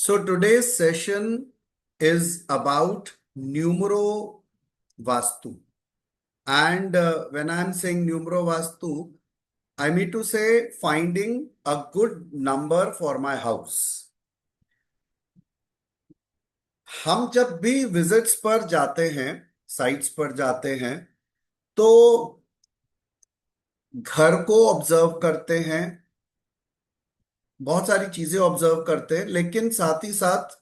So today's session is about numero vastu. And when I'm saying numero vastu, I mean to say finding a good number for my house. हम जब भी visits पर जाते हैं, sites पर जाते हैं, तो घर को ऑब्जर्व करते हैं, बहुत सारी चीजें ऑब्जर्व करते हैं, लेकिन साथ ही साथ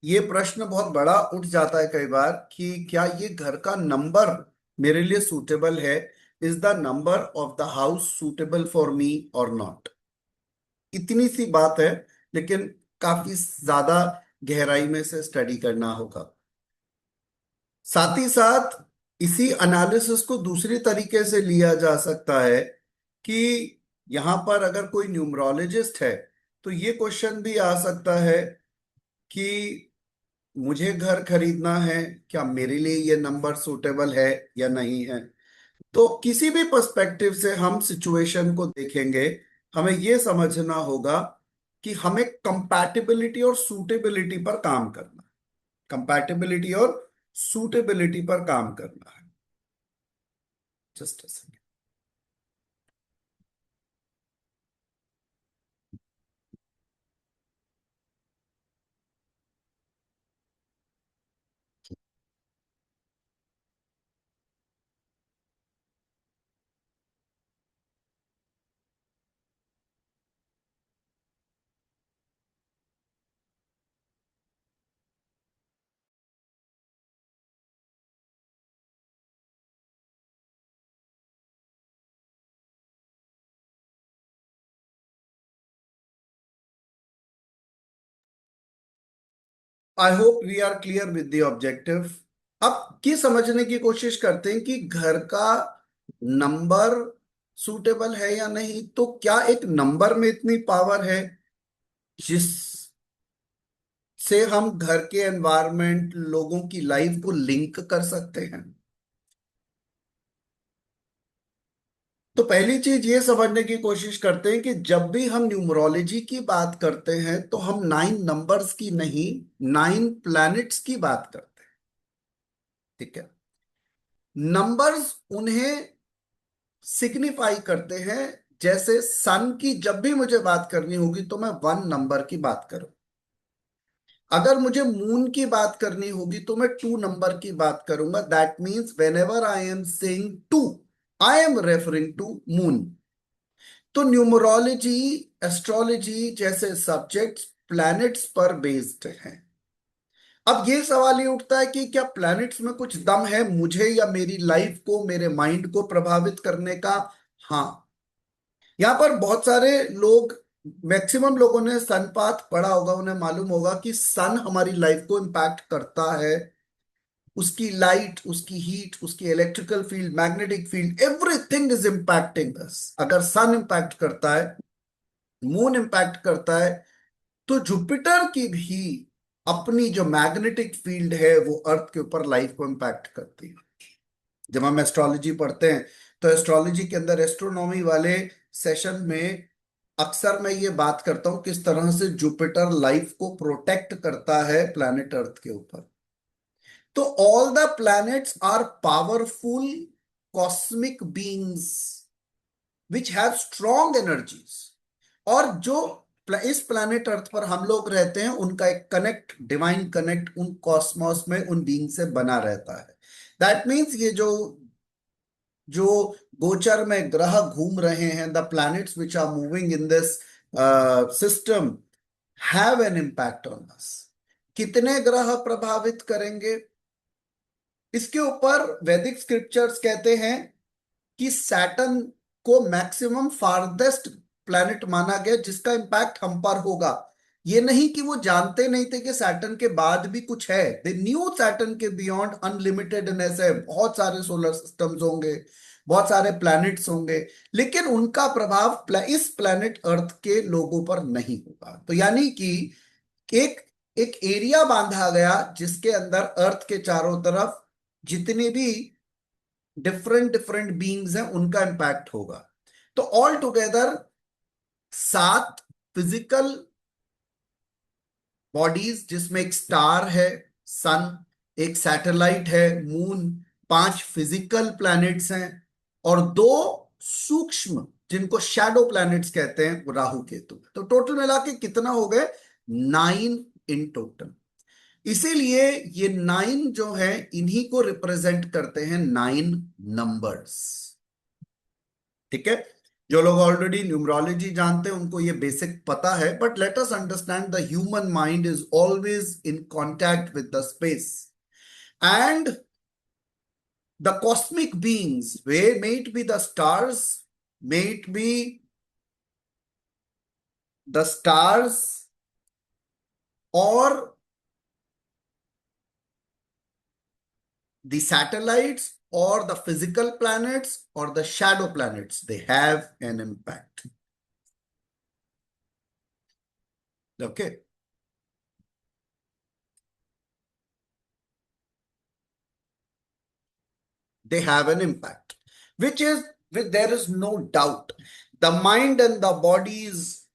ये प्रश्न बहुत बड़ा उठ जाता है कई बार कि क्या ये घर का नंबर मेरे लिए सूटेबल है। Is the number of the house suitable for me और नॉट। इतनी सी बात है, लेकिन काफी ज्यादा गहराई में से स्टडी करना होगा। साथ ही साथ इसी एनालिसिस को दूसरी तरीके से लिया जा सकता है कि यहां पर अगर कोई न्यूमरोलॉजिस्ट है तो ये क्वेश्चन भी आ सकता है कि मुझे घर खरीदना है, क्या मेरे लिए ये नंबर सूटेबल है या नहीं है। तो किसी भी पर्सपेक्टिव से हम सिचुएशन को देखेंगे, हमें ये समझना होगा कि हमें कंपैटिबिलिटी और सूटेबिलिटी पर काम करना है। कंपैटिबिलिटी और सूटेबिलिटी पर काम करना है। Just a second. I hope we are clear with the objective. अब ये समझने की कोशिश करते हैं कि घर का नंबर सूटेबल है या नहीं। तो क्या एक नंबर में इतनी पावर है जिससे हम घर के एनवायरनमेंट, लोगों की लाइफ को लिंक कर सकते हैं? तो पहली चीज ये समझने की कोशिश करते हैं कि जब भी हम न्यूमरोलॉजी की बात करते हैं तो हम 9 नंबर्स की नहीं, 9 प्लैनेट्स की बात करते हैं। ठीक है। नंबर्स उन्हें सिग्निफाई करते हैं। जैसे सन की जब भी मुझे बात करनी होगी तो मैं 1 नंबर की बात करूं। अगर मुझे मून की बात करनी होगी तो मैं 2 नंबर की बात करूंगा। That means whenever I am saying 2, I am referring to moon. तो न्यूमरोलॉजी, एस्ट्रोलॉजी जैसे सब्जेक्ट्स प्लैनेट्स पर बेस्ड हैं। अब ये सवाल ये उठता है कि क्या प्लैनेट्स में कुछ दम है मुझे या मेरी लाइफ को, मेरे माइंड को प्रभावित करने का? हाँ। यहाँ पर बहुत सारे लोग, मैक्सिमम लोगों ने सन पाथ पढ़ा होगा, उन्हें मालूम होगा कि सन हमारी लाइफ को इम्पैक्ट करता है। उसकी लाइट, उसकी हीट, उसकी electrical field, magnetic field, everything is impacting us. अगर सन इम्पैक्ट करता है, मून इम्पैक्ट करता है, तो जुपिटर की भी अपनी जो मैग्नेटिक फील्ड है वो अर्थ के ऊपर लाइफ को इम्पैक्ट करती है। जब हम एस्ट्रोलॉजी पढ़ते हैं तो एस्ट्रोलॉजी के अंदर, एस्ट्रोनॉमी वाले सेशन में अक्सर मैं ये बात करता हूं किस तरह से जुपिटर लाइफ को प्रोटेक्ट करता है प्लैनेट अर्थ के ऊपर। तो all the planets are powerful cosmic beings which have strong energies. और जो इस प्लैनेट अर्थ पर हम लोग रहते हैं उनका एक कनेक्ट, डिवाइन कनेक्ट उन कॉस्मोस में, उन बीइंग से बना रहता है। दैट मीन्स ये जो जो गोचर में ग्रह घूम रहे हैं, the planets which are moving in this system have an impact on us. कितने ग्रह प्रभावित करेंगे इसके ऊपर वैदिक स्क्रिप्चर्स कहते हैं कि सैटर्न को मैक्सिमम फारदेस्ट प्लैनेट माना गया जिसका इम्पैक्ट हम पर होगा। ये नहीं कि वो जानते नहीं थे कि सैटर्न के बाद भी कुछ है। दे न्यू सैटर्न के बियॉन्ड अनलिमिटेडनेस है, बहुत सारे सोलर सिस्टम्स होंगे, बहुत सारे प्लैनेट्स होंगे, लेकिन उनका प्रभाव इस प्लैनेट अर्थ के लोगों पर नहीं होगा। तो यानी कि एक एक एरिया बांधा गया जिसके अंदर अर्थ के चारों तरफ जितनी भी डिफरेंट डिफरेंट बीइंग्स हैं उनका इंपैक्ट होगा। तो ऑल टुगेदर 7 फिजिकल बॉडीज जिसमें एक स्टार है, सन, एक सैटेलाइट है, मून, 5 फिजिकल प्लैनेट्स हैं, और 2 सूक्ष्म जिनको शैडो प्लैनेट्स कहते हैं, वो राहु केतु। तो टोटल मिला के कितना हो गए? 9 इन टोटल। इसीलिए ये 9 जो है, इन्हीं को रिप्रेजेंट करते हैं 9 नंबर्स। ठीक है। जो लोग ऑलरेडी न्यूमरोलॉजी जानते हैं उनको ये बेसिक पता है, but let us understand the human mind is always in contact with the space and the cosmic beings, way may it be the stars, may it be the stars और the satellites or the physical planets or the shadow planets, they have an impact. Okay. They have an impact, which there is no doubt. The mind and the body is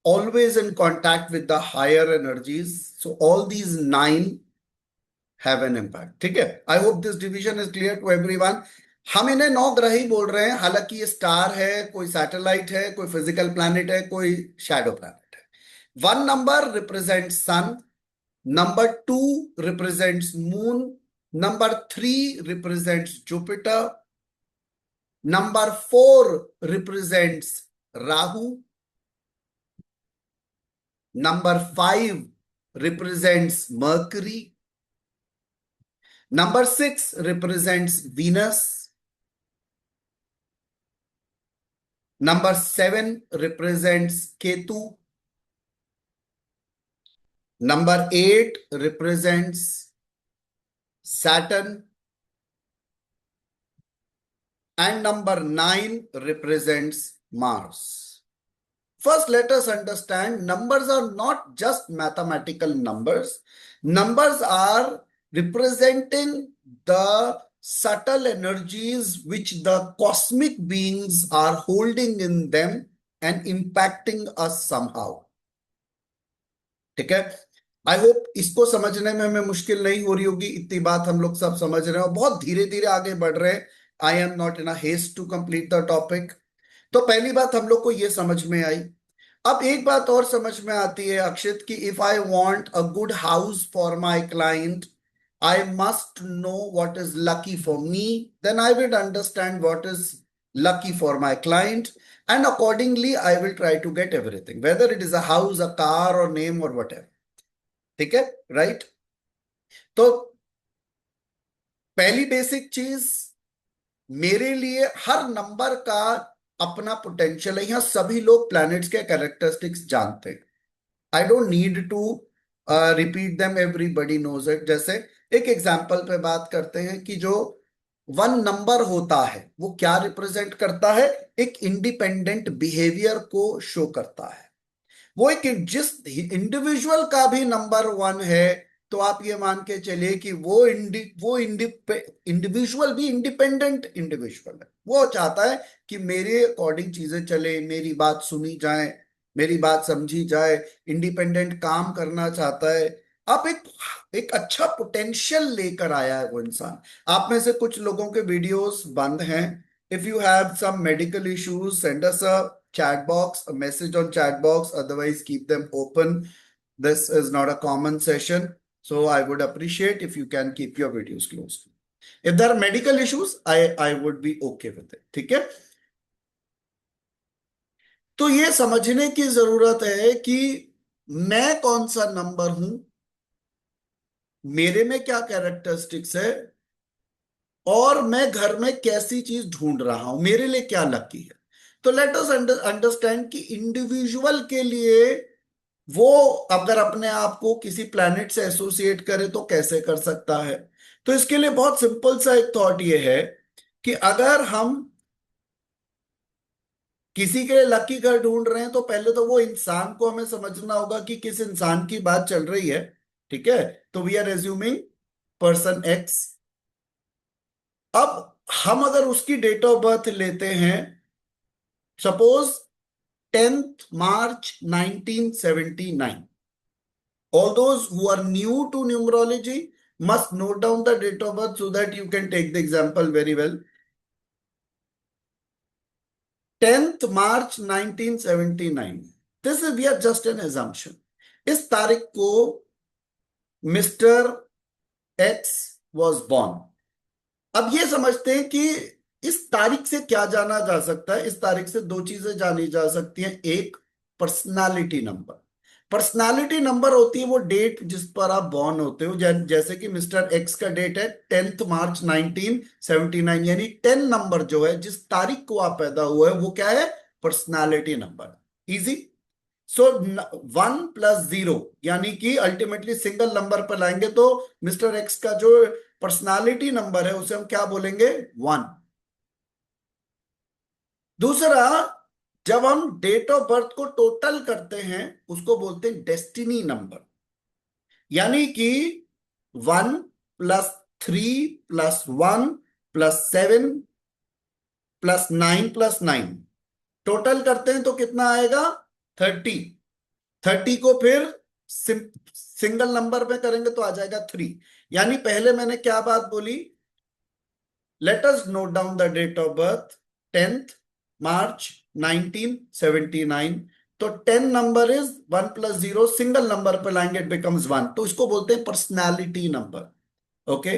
always in contact with the higher energies. So all these 9 have an impact. ठीक है। I hope this division is clear to everyone. हम इन्हें 9 ग्रह ही बोल रहे हैं, हालांकि ये स्टार है, कोई सैटेलाइट है, कोई फिजिकल प्लैनेट है, कोई शैडो प्लैनेट है। 1 number represents sun, number 2 represents moon, number 3 represents Jupiter, number 4 represents Rahu, number 5 represents Mercury, number 6 represents Venus, number 7 represents Ketu, number 8 represents Saturn, and number 9 represents Mars. First, let us understand numbers are not just mathematical numbers. Numbers are representing the subtle energies which the cosmic beings are holding in them and impacting us somehow. ठीक है। I hope इसको समझने में हमें मुश्किल नहीं हो रही होगी, इतनी बात हम लोग सब समझ रहे हैं और बहुत धीरे धीरे आगे बढ़ रहे हैं। I am not in a haste to complete the topic. तो पहली बात हम लोग को ये समझ में आई। अब एक बात और समझ में आती है अक्षित, कि if I want a good house for my client, I must know what is lucky for me, then I will understand what is lucky for my client, and accordingly I will try to get everything, whether it is a house, a car or name or whatever. ठीक है, right. तो पहली basic चीज, मेरे लिए हर number का अपना potential है। यहां सभी लोग प्लैनेट्स के कैरेक्टरिस्टिक्स जानते हैं। I don't need to repeat them, everybody knows it. जैसे एक एग्जाम्पल पे बात करते हैं कि जो 1 नंबर होता है वो क्या रिप्रेजेंट करता है? एक इंडिपेंडेंट बिहेवियर को शो करता है। वो एक जिस इंडिविजुअल का भी नंबर 1 है, तो आप ये मान के चलिए कि वो इंडिविजुअल भी इंडिपेंडेंट इंडिविजुअल है। वो चाहता है कि मेरे अकॉर्डिंग चीजें चले, मेरी बात सुनी जाए, मेरी बात समझी जाए, इंडिपेंडेंट काम करना चाहता है। आप एक अच्छा पोटेंशियल लेकर आया है वो इंसान। आप में से कुछ लोगों के वीडियोस बंद हैं। If you have some medical issues, send us a chat box, a message on chat box, otherwise keep them open. This is not a common session, so I would appreciate if you can keep your videos closed. If there are medical issues, I would be okay with it. ठीक है। तो ये समझने की जरूरत है कि मैं कौन सा नंबर हूं, मेरे में क्या कैरेक्टरिस्टिक्स है, और मैं घर में कैसी चीज ढूंढ रहा हूं, मेरे लिए क्या लकी है। तो लेट अस अंडरस्टैंड कि इंडिविजुअल के लिए वो अगर अपने आप को किसी प्लैनेट से एसोसिएट करे तो कैसे कर सकता है। तो इसके लिए बहुत सिंपल सा एक थॉट ये है कि अगर हम किसी के लिए लकी घर ढूंढ रहे हैं, तो पहले तो वो इंसान को हमें समझना होगा कि किस इंसान की बात चल रही है। ठीक है। तो we are assuming person x. अब हम अगर उसकी डेट ऑफ बर्थ लेते हैं, suppose 10th March 1979, All those who are new to numerology must note down the date of birth so that you can take the example very well. 10th March 1979. This is we are just an assumption. इस तारीख को mister x was born. अब ये समझते हैं कि इस तारीख से क्या जाना जा सकता है। इस तारीख से दो चीजें जानी जा सकती हैं। एक, पर्सनालिटी नंबर। पर्सनालिटी नंबर होती है वो डेट जिस पर आप बॉर्न होते हो। जैसे कि मिस्टर एक्स का डेट है 10th मार्च 1979, यानी 10 नंबर जो है जिस तारीख को आप पैदा हुए हैं वो क्या है, पर्सनालिटी नंबर। इजी। सो 1 + 0 यानी कि अल्टीमेटली सिंगल नंबर पर लाएंगे तो मिस्टर एक्स का जो पर्सनालिटी नंबर है उसे हम क्या बोलेंगे, 1। दूसरा, जब हम डेट ऑफ बर्थ को टोटल करते हैं उसको बोलते हैं डेस्टिनी नंबर। यानी कि 1 + 3 + 1 + 7 + 9 + 9 टोटल करते हैं तो कितना आएगा, 30। 30 को फिर सिंगल नंबर में करेंगे तो आ जाएगा 3। यानी पहले मैंने क्या बात बोली, let us note down the date of birth 10th March 1979। तो 10 नंबर इज 1 + 0, सिंगल नंबर पे लाएंगे इट बिकम्स 1, तो इसको बोलते हैं personality number. Okay.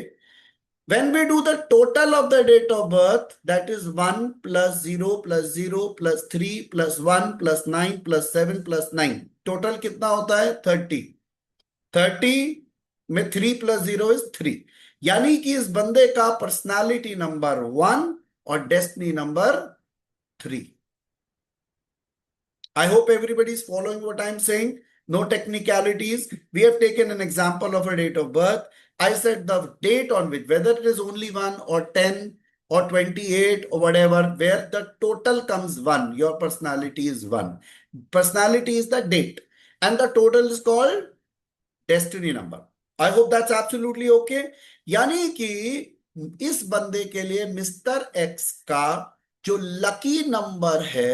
When we do the total of the date of birth, that is 1 + 0 + 0 + 3 + 1 + 9 + 7 + 9, total कितना होता है, 30। 30 में 3 + 0 is 3। यानी कि इस बंदे का पर्सनालिटी नंबर 1 और destiny number 3। I hope everybody is following what I'm saying. No technicalities. We have taken an example of a date of birth. I said the date on which, whether it is only 1 or 10 or 28 or whatever, where the total comes 1, your personality is 1. Personality is the date and the total is called destiny number. I hope that's absolutely okay. यानी कि इस बंदे के लिए mister X का जो lucky number है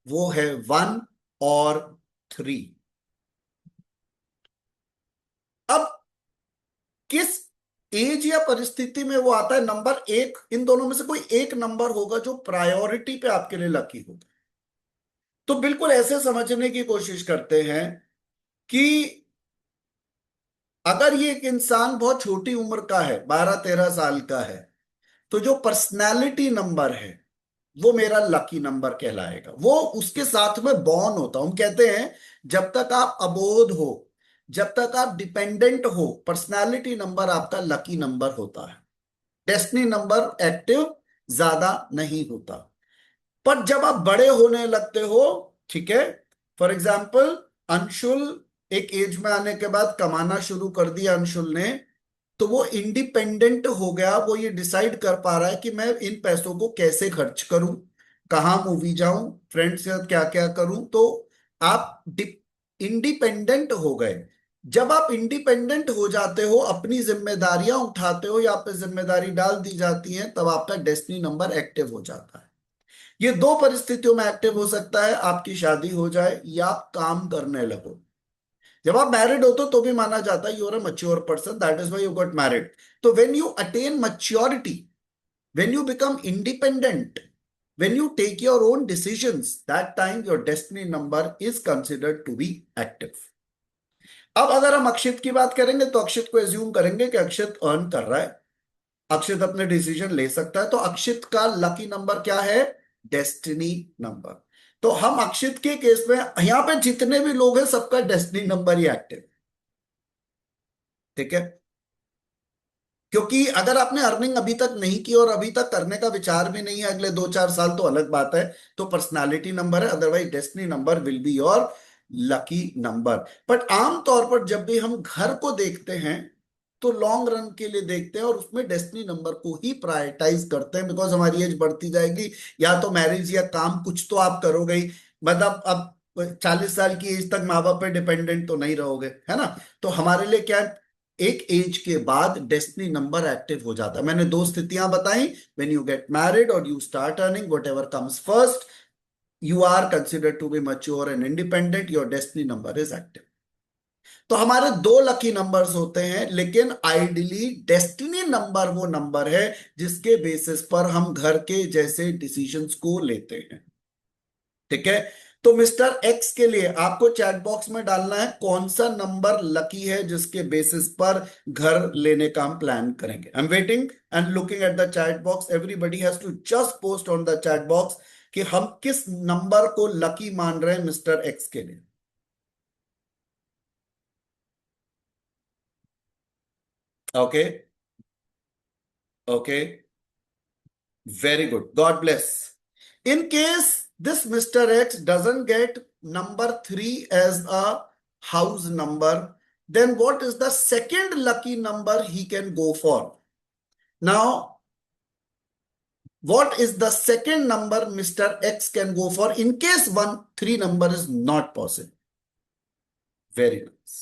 वो है 1 और 3। अब किस एज या परिस्थिति में वो आता है, नंबर एक, इन दोनों में से कोई एक नंबर होगा जो प्रायोरिटी पे आपके लिए लकी होगा। तो बिल्कुल ऐसे समझने की कोशिश करते हैं कि अगर ये एक इंसान बहुत छोटी उम्र का है, 12-13 साल का है, तो जो पर्सनैलिटी नंबर है वो मेरा लकी नंबर कहलाएगा। वो उसके साथ में बॉर्न होता, हम कहते हैं जब तक आप अबोध हो, जब तक आप डिपेंडेंट हो, पर्सनालिटी नंबर आपका लकी नंबर होता है। डेस्टिनी नंबर एक्टिव ज्यादा नहीं होता। पर जब आप बड़े होने लगते हो, ठीक है, फॉर एग्जाम्पल अंशुल एक एज में आने के बाद कमाना शुरू कर दिया अंशुल ने, तो वो इंडिपेंडेंट हो गया। वो ये डिसाइड कर पा रहा है कि मैं इन पैसों को कैसे खर्च करूं, कहाँ मूवी जाऊं, फ्रेंड्स के साथ क्या क्या करूं। तो आप इंडिपेंडेंट हो गए। जब आप इंडिपेंडेंट हो जाते हो, अपनी जिम्मेदारियां उठाते हो या आप पे जिम्मेदारी डाल दी जाती है, तब आपका डेस्टिनी नंबर एक्टिव हो जाता है। ये दो परिस्थितियों में एक्टिव हो सकता है, आपकी शादी हो जाए या आप काम करने लगो। जब आप मैरिड होते हो तो भी माना जाता है you are a mature person, that is why you got married. तो when you attain maturity, when you become independent, when you take your own decisions, that time your destiny number is considered to be active. अब अगर हम अक्षित की बात करेंगे तो अक्षित को assume करेंगे कि अक्षित अर्न कर रहा है, अक्षित अपने डिसीजन ले सकता है, तो अक्षित का लकी नंबर क्या है, डेस्टिनी नंबर। तो हम अक्षित के केस में यहां पे जितने भी लोग हैं सबका डेस्टिनी नंबर ही एक्टिव, ठीक है। क्योंकि अगर आपने अर्निंग अभी तक नहीं की और अभी तक करने का विचार भी नहीं है अगले 2-4 साल, तो अलग बात है, तो पर्सनालिटी नंबर है, otherwise destiny number will be your lucky number. But आमतौर पर जब भी हम घर को देखते हैं तो लॉन्ग रन के लिए देखते हैं और उसमें डेस्टिनी नंबर को ही प्रायोरिटाइज करते हैं, बिकॉज हमारी एज बढ़ती जाएगी, या तो मैरिज या काम कुछ तो आप करोगे ही। मतलब अब 40 साल की एज तक माँ बाप पे डिपेंडेंट तो नहीं रहोगे, है ना। तो हमारे लिए क्या है, एक एज के बाद डेस्टिनी नंबर एक्टिव हो जाता है। मैंने दो स्थितियां बताई, व्हेन यू गेट मैरिड और you start earning, what ever comes first, you are considered to be mature and independent, your destiny number is active. तो हमारे दो लकी नंबर्स होते हैं, लेकिन आइडियली डेस्टिनी नंबर वो नंबर है जिसके बेसिस पर हम घर के जैसे डिसीजंस को लेते हैं। ठीक है। तो मिस्टर एक्स के लिए आपको चैट बॉक्स में डालना है कौन सा नंबर लकी है जिसके बेसिस पर घर लेने का हम प्लान करेंगे। I am waiting and looking at the chat box. Everybody has to just post on the chat box कि हम किस नंबर को लकी मान रहे हैं मिस्टर एक्स के लिए। Okay. Okay, very good, god bless. In case this Mr. X doesn't get number 3 as a house number, then what is the second lucky number he can go for? Now, what is the second number Mr. X can go for in case 3 number is not possible? Very nice.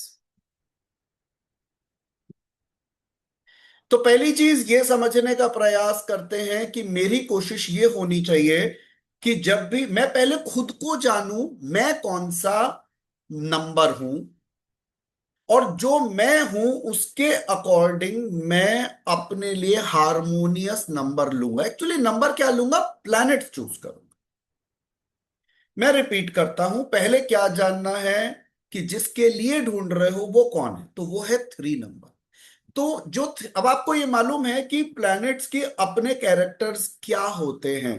तो पहली चीज ये समझने का प्रयास करते हैं कि मेरी कोशिश ये होनी चाहिए कि जब भी मैं पहले खुद को जानूं मैं कौन सा नंबर हूं, और जो मैं हूं उसके अकॉर्डिंग मैं अपने लिए हारमोनियस नंबर लूंगा। एक्चुअली नंबर क्या लूंगा, प्लैनेट चूज करूंगा। मैं रिपीट करता हूं, पहले क्या जानना है कि जिसके लिए ढूंढ रहे हो वो कौन है, तो वो है 3 नंबर। तो अब आपको ये मालूम है कि प्लैनेट्स के अपने कैरेक्टर्स क्या होते हैं।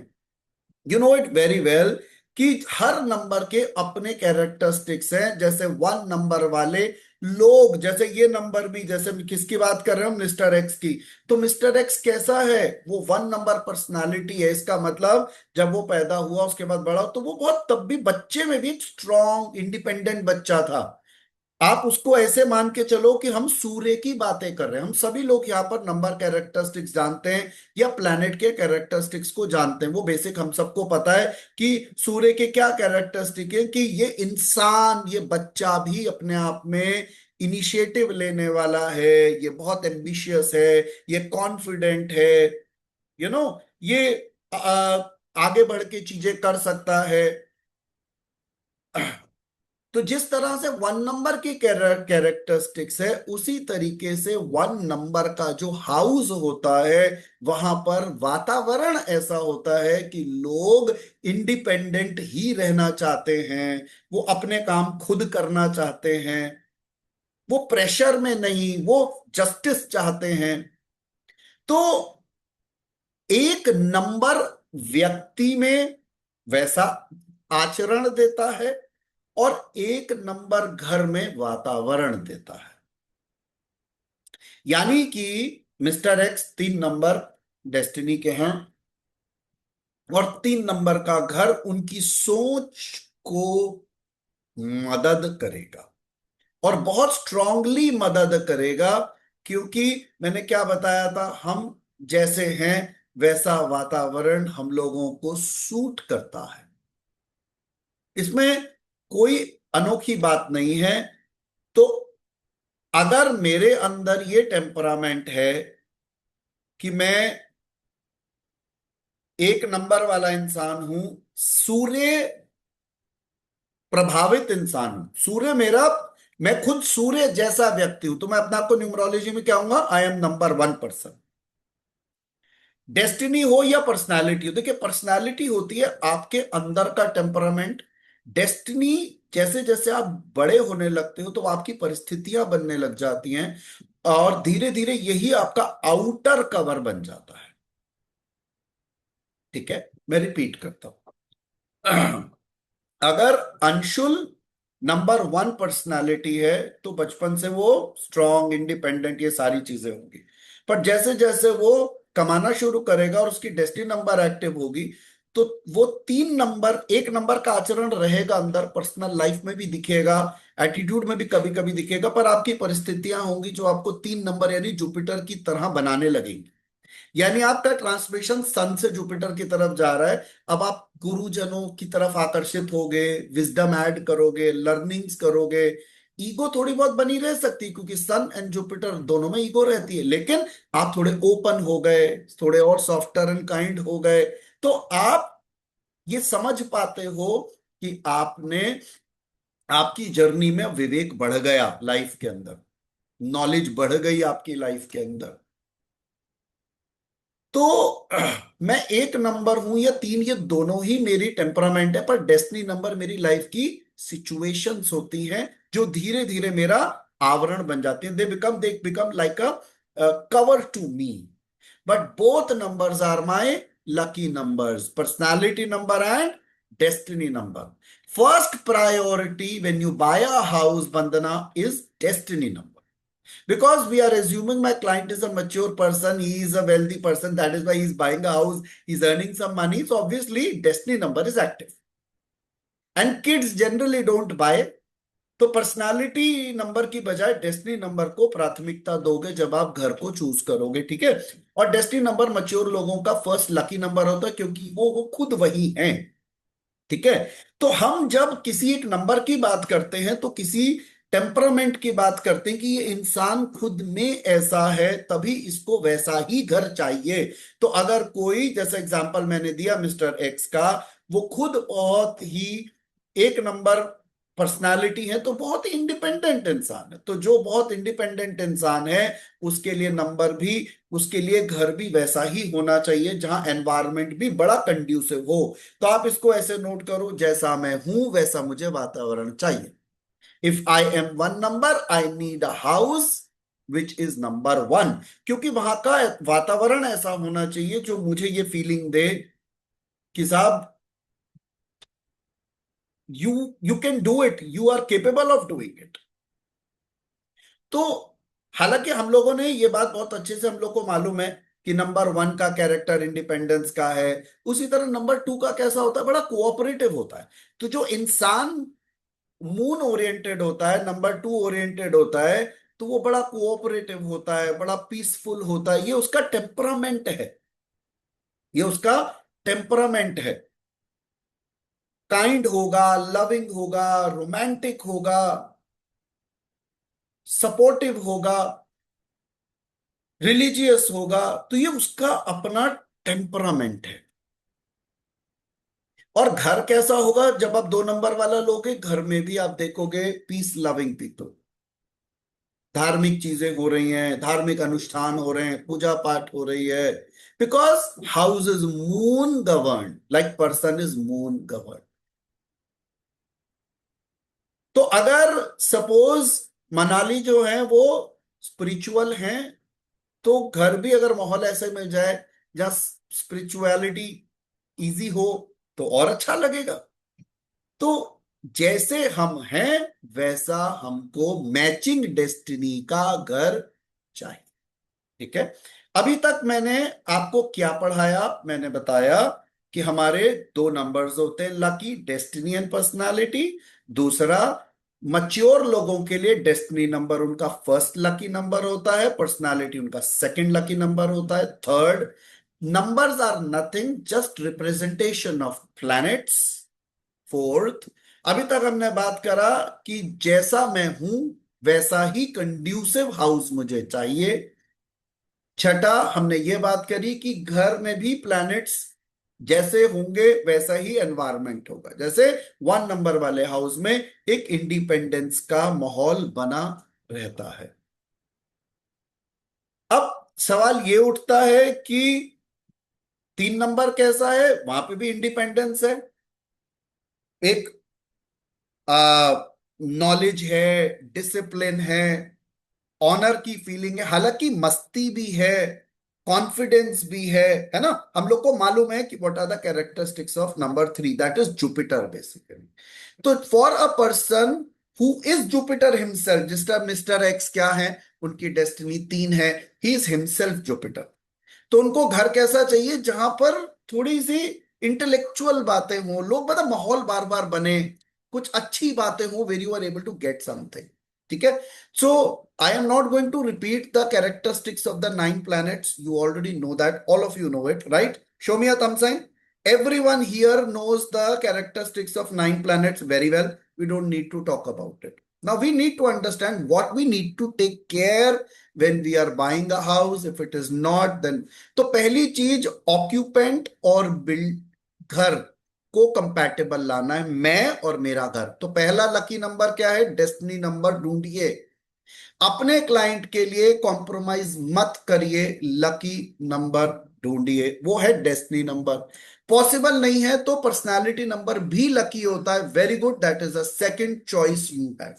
You know it very well कि हर नंबर के अपने कैरेक्टरिस्टिक्स हैं। जैसे 1 नंबर वाले लोग, जैसे ये नंबर भी, जैसे किसकी बात कर रहे हो, मिस्टर एक्स की। तो मिस्टर एक्स कैसा है, वो 1 नंबर पर्सनालिटी है। इसका मतलब जब वो पैदा हुआ उसके बाद बड़ा तो वो बहुत, तब भी बच्चे में भी स्ट्रॉन्ग इंडिपेंडेंट बच्चा था। आप उसको ऐसे मान के चलो कि हम सूर्य की बातें कर रहे हैं। हम सभी लोग यहाँ पर नंबर कैरेक्टरिस्टिक्स जानते हैं या प्लैनेट के कैरेक्टरिस्टिक्स को जानते हैं। वो बेसिक हम सबको पता है कि सूर्य के क्या कैरेक्टरिस्टिक है, कि ये इंसान, ये बच्चा भी अपने आप में इनिशिएटिव लेने वाला है, ये बहुत एम्बिशियस है, ये कॉन्फिडेंट है, यू नो ये आगे बढ़ के चीजें कर सकता है। तो जिस तरह से 1 नंबर की कैरेक्टरिस्टिक्स है, उसी तरीके से 1 नंबर का जो हाउस होता है वहां पर वातावरण ऐसा होता है कि लोग इंडिपेंडेंट ही रहना चाहते हैं, वो अपने काम खुद करना चाहते हैं, वो प्रेशर में नहीं, वो जस्टिस चाहते हैं। तो एक नंबर व्यक्ति में वैसा आचरण देता है और एक नंबर घर में वातावरण देता है। यानी कि मिस्टर एक्स 3 नंबर डेस्टिनी के हैं, और 3 नंबर का घर उनकी सोच को मदद करेगा, और बहुत स्ट्रांगली मदद करेगा। क्योंकि मैंने क्या बताया था, हम जैसे हैं वैसा वातावरण हम लोगों को सूट करता है। इसमें कोई अनोखी बात नहीं है। तो अगर मेरे अंदर ये टेम्परामेंट है कि मैं एक नंबर वाला इंसान हूं, सूर्य प्रभावित इंसान हूं, सूर्य मेरा, मैं खुद सूर्य जैसा व्यक्ति हूं, तो मैं अपने आप को न्यूमरोलॉजी में क्या कहूंगा, I am number 1 person. Destiny हो या पर्सनालिटी हो, देखिए पर्सनालिटी होती है आपके अंदर का टेम्परामेंट। डेस्टिनी जैसे जैसे आप बड़े होने लगते हो तो आपकी परिस्थितियां बनने लग जाती हैं, और धीरे धीरे यही आपका आउटर कवर बन जाता है। ठीक है, मैं रिपीट करता हूं। अगर अंशुल नंबर 1 पर्सनालिटी है तो बचपन से वो स्ट्रॉन्ग इंडिपेंडेंट ये सारी चीजें होंगी। पर जैसे जैसे वो कमाना शुरू करेगा और उसकी डेस्टिनी नंबर एक्टिव होगी, तो वो 3 नंबर, 1 नंबर का आचरण रहेगा अंदर, पर्सनल लाइफ में भी दिखेगा, एटीट्यूड में भी कभी कभी दिखेगा, पर आपकी परिस्थितियां होंगी जो आपको 3 नंबर यानी जुपिटर की तरह बनाने लगेंगी। यानी आपका ट्रांसमिशन सन से जुपिटर की तरफ जा रहा है। अब आप गुरुजनों की तरफ आकर्षित होगे, विजडम ऐड करोगे, लर्निंग्स करोगे। ईगो थोड़ी बहुत बनी रह सकती है क्योंकि सन एंड जुपिटर दोनों में ईगो रहती है, लेकिन आप थोड़े ओपन हो गए, थोड़े और सॉफ्टर एंड काइंड हो गए, तो आप ये समझ पाते हो कि आपने आपकी जर्नी में विवेक बढ़ गया, लाइफ के अंदर नॉलेज बढ़ गई आपकी लाइफ के अंदर। तो मैं एक नंबर हूं या तीन, ये दोनों ही मेरी टेम्परामेंट है, पर डेस्टिनी नंबर मेरी लाइफ की सिचुएशंस होती हैं जो धीरे धीरे मेरा आवरण बन जाती हैं। They become like a cover to me. But both numbers are my lucky numbers, personality number and destiny number. First priority when you buy a house, Bandana, is destiny number. Because we are assuming my client is a mature person, he is a wealthy person, that is why he's buying a house, he's earning some money. So obviously, destiny number is active. And kids generally don't buy. तो personality number की बजाय destiny number को प्राथमिकता दोगे जब आप घर को चूज करोगे, ठीक है। और डेस्टिनी नंबर मैच्योर लोगों का फर्स्ट लकी नंबर होता है, क्योंकि वो खुद वही हैं, ठीक है। तो हम जब किसी एक नंबर की बात करते हैं तो किसी टेम्परामेंट की बात करते हैं कि ये इंसान खुद में ऐसा है, तभी इसको वैसा ही घर चाहिए। तो अगर कोई, जैसे एग्जांपल मैंने दिया मिस्टर एक्स का, वो खुद बहुत ही एक नंबर पर्सनालिटी है, तो बहुत ही इंडिपेंडेंट इंसान है। तो जो बहुत इंडिपेंडेंट इंसान है, उसके लिए नंबर भी, उसके लिए घर भी वैसा ही होना चाहिए जहां एनवायरनमेंट भी बड़ा कंड्यूसिव हो। तो आप इसको ऐसे नोट करो, जैसा मैं हूं वैसा मुझे वातावरण चाहिए। If I am one number, I need a house which is number one, क्योंकि वहां का वातावरण ऐसा होना चाहिए जो मुझे ये फीलिंग दे कि साहब, you you can do it, you are capable of doing it. तो हालांकि हम लोगों ने ये बात बहुत अच्छे से, हम लोग को मालूम है कि नंबर वन का कैरेक्टर इंडिपेंडेंस का है, उसी तरह नंबर टू का कैसा होता है, बड़ा कोऑपरेटिव होता है। तो जो इंसान मून ओरिएंटेड होता है, नंबर टू ओरिएंटेड होता है, तो वो बड़ा कोऑपरेटिव होता है, बड़ा पीसफुल होता है। ये उसका टेम्परामेंट है, ये उसका टेम्परामेंट है। काइंड होगा, लविंग होगा, रोमांटिक होगा, सपोर्टिव होगा, रिलीजियस होगा। तो ये उसका अपना टेम्परामेंट है। और घर कैसा होगा जब आप दो नंबर वाला लोगे, घर में भी आप देखोगे पीस लविंग पीपल, धार्मिक चीजें हो रही हैं, धार्मिक अनुष्ठान हो रहे हैं, पूजा पाठ हो रही है। Because house is moon govern, like person is moon govern. तो अगर सपोज मनाली जो है वो स्पिरिचुअल है, तो घर भी अगर माहौल ऐसे मिल जाए जहाँ स्पिरिचुअलिटी इजी हो, तो और अच्छा लगेगा। तो जैसे हम हैं वैसा हमको मैचिंग डेस्टिनी का घर चाहिए, ठीक है। अभी तक मैंने आपको क्या पढ़ाया, मैंने बताया कि हमारे दो नंबर्स होते हैं, लकी, डेस्टिनी एंड पर्सनालिटी। दूसरा, मच्योर लोगों के लिए डेस्टिनी नंबर उनका फर्स्ट लकी नंबर होता है, पर्सनालिटी उनका सेकंड लकी नंबर होता है। Third, numbers are nothing, just representation of planets. Fourth, अभी तक हमने बात करा कि जैसा मैं हूं वैसा ही कंड्यूसिव हाउस मुझे चाहिए। छठा, हमने ये बात करी कि घर में भी प्लैनेट्स जैसे होंगे वैसा ही एनवायरनमेंट होगा, जैसे वन नंबर वाले हाउस में एक इंडिपेंडेंस का माहौल बना रहता है। अब सवाल ये उठता है कि तीन नंबर कैसा है, वहां पे भी इंडिपेंडेंस है, एक नॉलेज है, डिसिप्लिन है, ऑनर की फीलिंग है, हालांकि मस्ती भी है, कॉन्फिडेंस भी है ना। हम लोग को मालूम है कि what are the characteristics of number three, that is Jupiter basically. तो for a person who is Jupiter himself, जिस तरह मिस्टर एक्स क्या है, उनकी डेस्टिनी तीन है, ही इज हिमसेल्फ जुपिटर। तो उनको घर कैसा चाहिए जहां पर थोड़ी सी इंटेलेक्चुअल बातें हो, लोग मतलब माहौल बार बार बने, कुछ अच्छी बातें हो, where you are able to get something, ठीक है। So I am not going to repeat the characteristics of the nine planets, you already know that, all of you know it, right? Show me a thumb sign. Everyone here knows the characteristics of nine planets very well. We don't need to talk about it. Now we need to understand what we need to take care when we are buying a house. If it is not, then तो पहली चीज occupant और build, घर, को compatible लाना है, मैं और मेरा घर। तो पहला लकी नंबर क्या है? डेस्टिनी नंबर ढूंढिए। अपने क्लाइंट के लिए कॉम्प्रोमाइज मत करिए, लकी नंबर ढूंढिए, वो है डेस्टिनी नंबर। पॉसिबल नहीं है तो पर्सनालिटी नंबर भी लकी होता है। Very good, that is a second choice you have.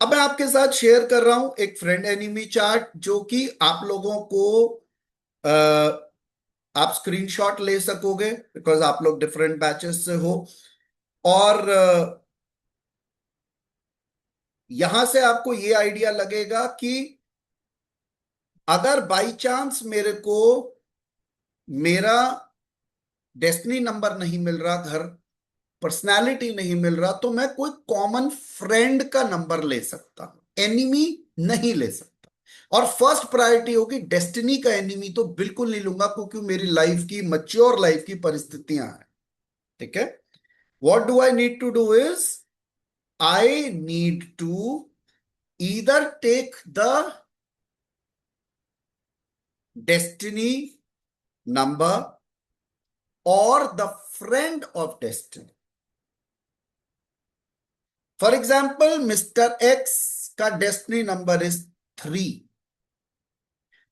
अब मैं आपके साथ शेयर कर रहा हूं एक फ्रेंड एनिमी चार्ट, जो कि आप लोगों को अ, आप स्क्रीनशॉट ले सकोगे, बिकॉज आप लोग डिफरेंट बैचेस से हो। और यहां से आपको ये आइडिया लगेगा कि अगर बाई चांस मेरे को मेरा डेस्टिनी नंबर नहीं मिल रहा, घर पर्सनालिटी नहीं मिल रहा, तो मैं कोई कॉमन फ्रेंड का नंबर ले सकता हूं, एनिमी नहीं ले सकता। और फर्स्ट प्रायोरिटी होगी डेस्टिनी का एनिमी तो बिल्कुल नहीं लूंगा, क्योंकि मेरी लाइफ की, मैच्योर लाइफ की परिस्थितियां हैं। ठीक है। What do I need to do is, I need to either take the destiny number और the friend of destiny. For example, mister X का डेस्टिनी नंबर इज 3।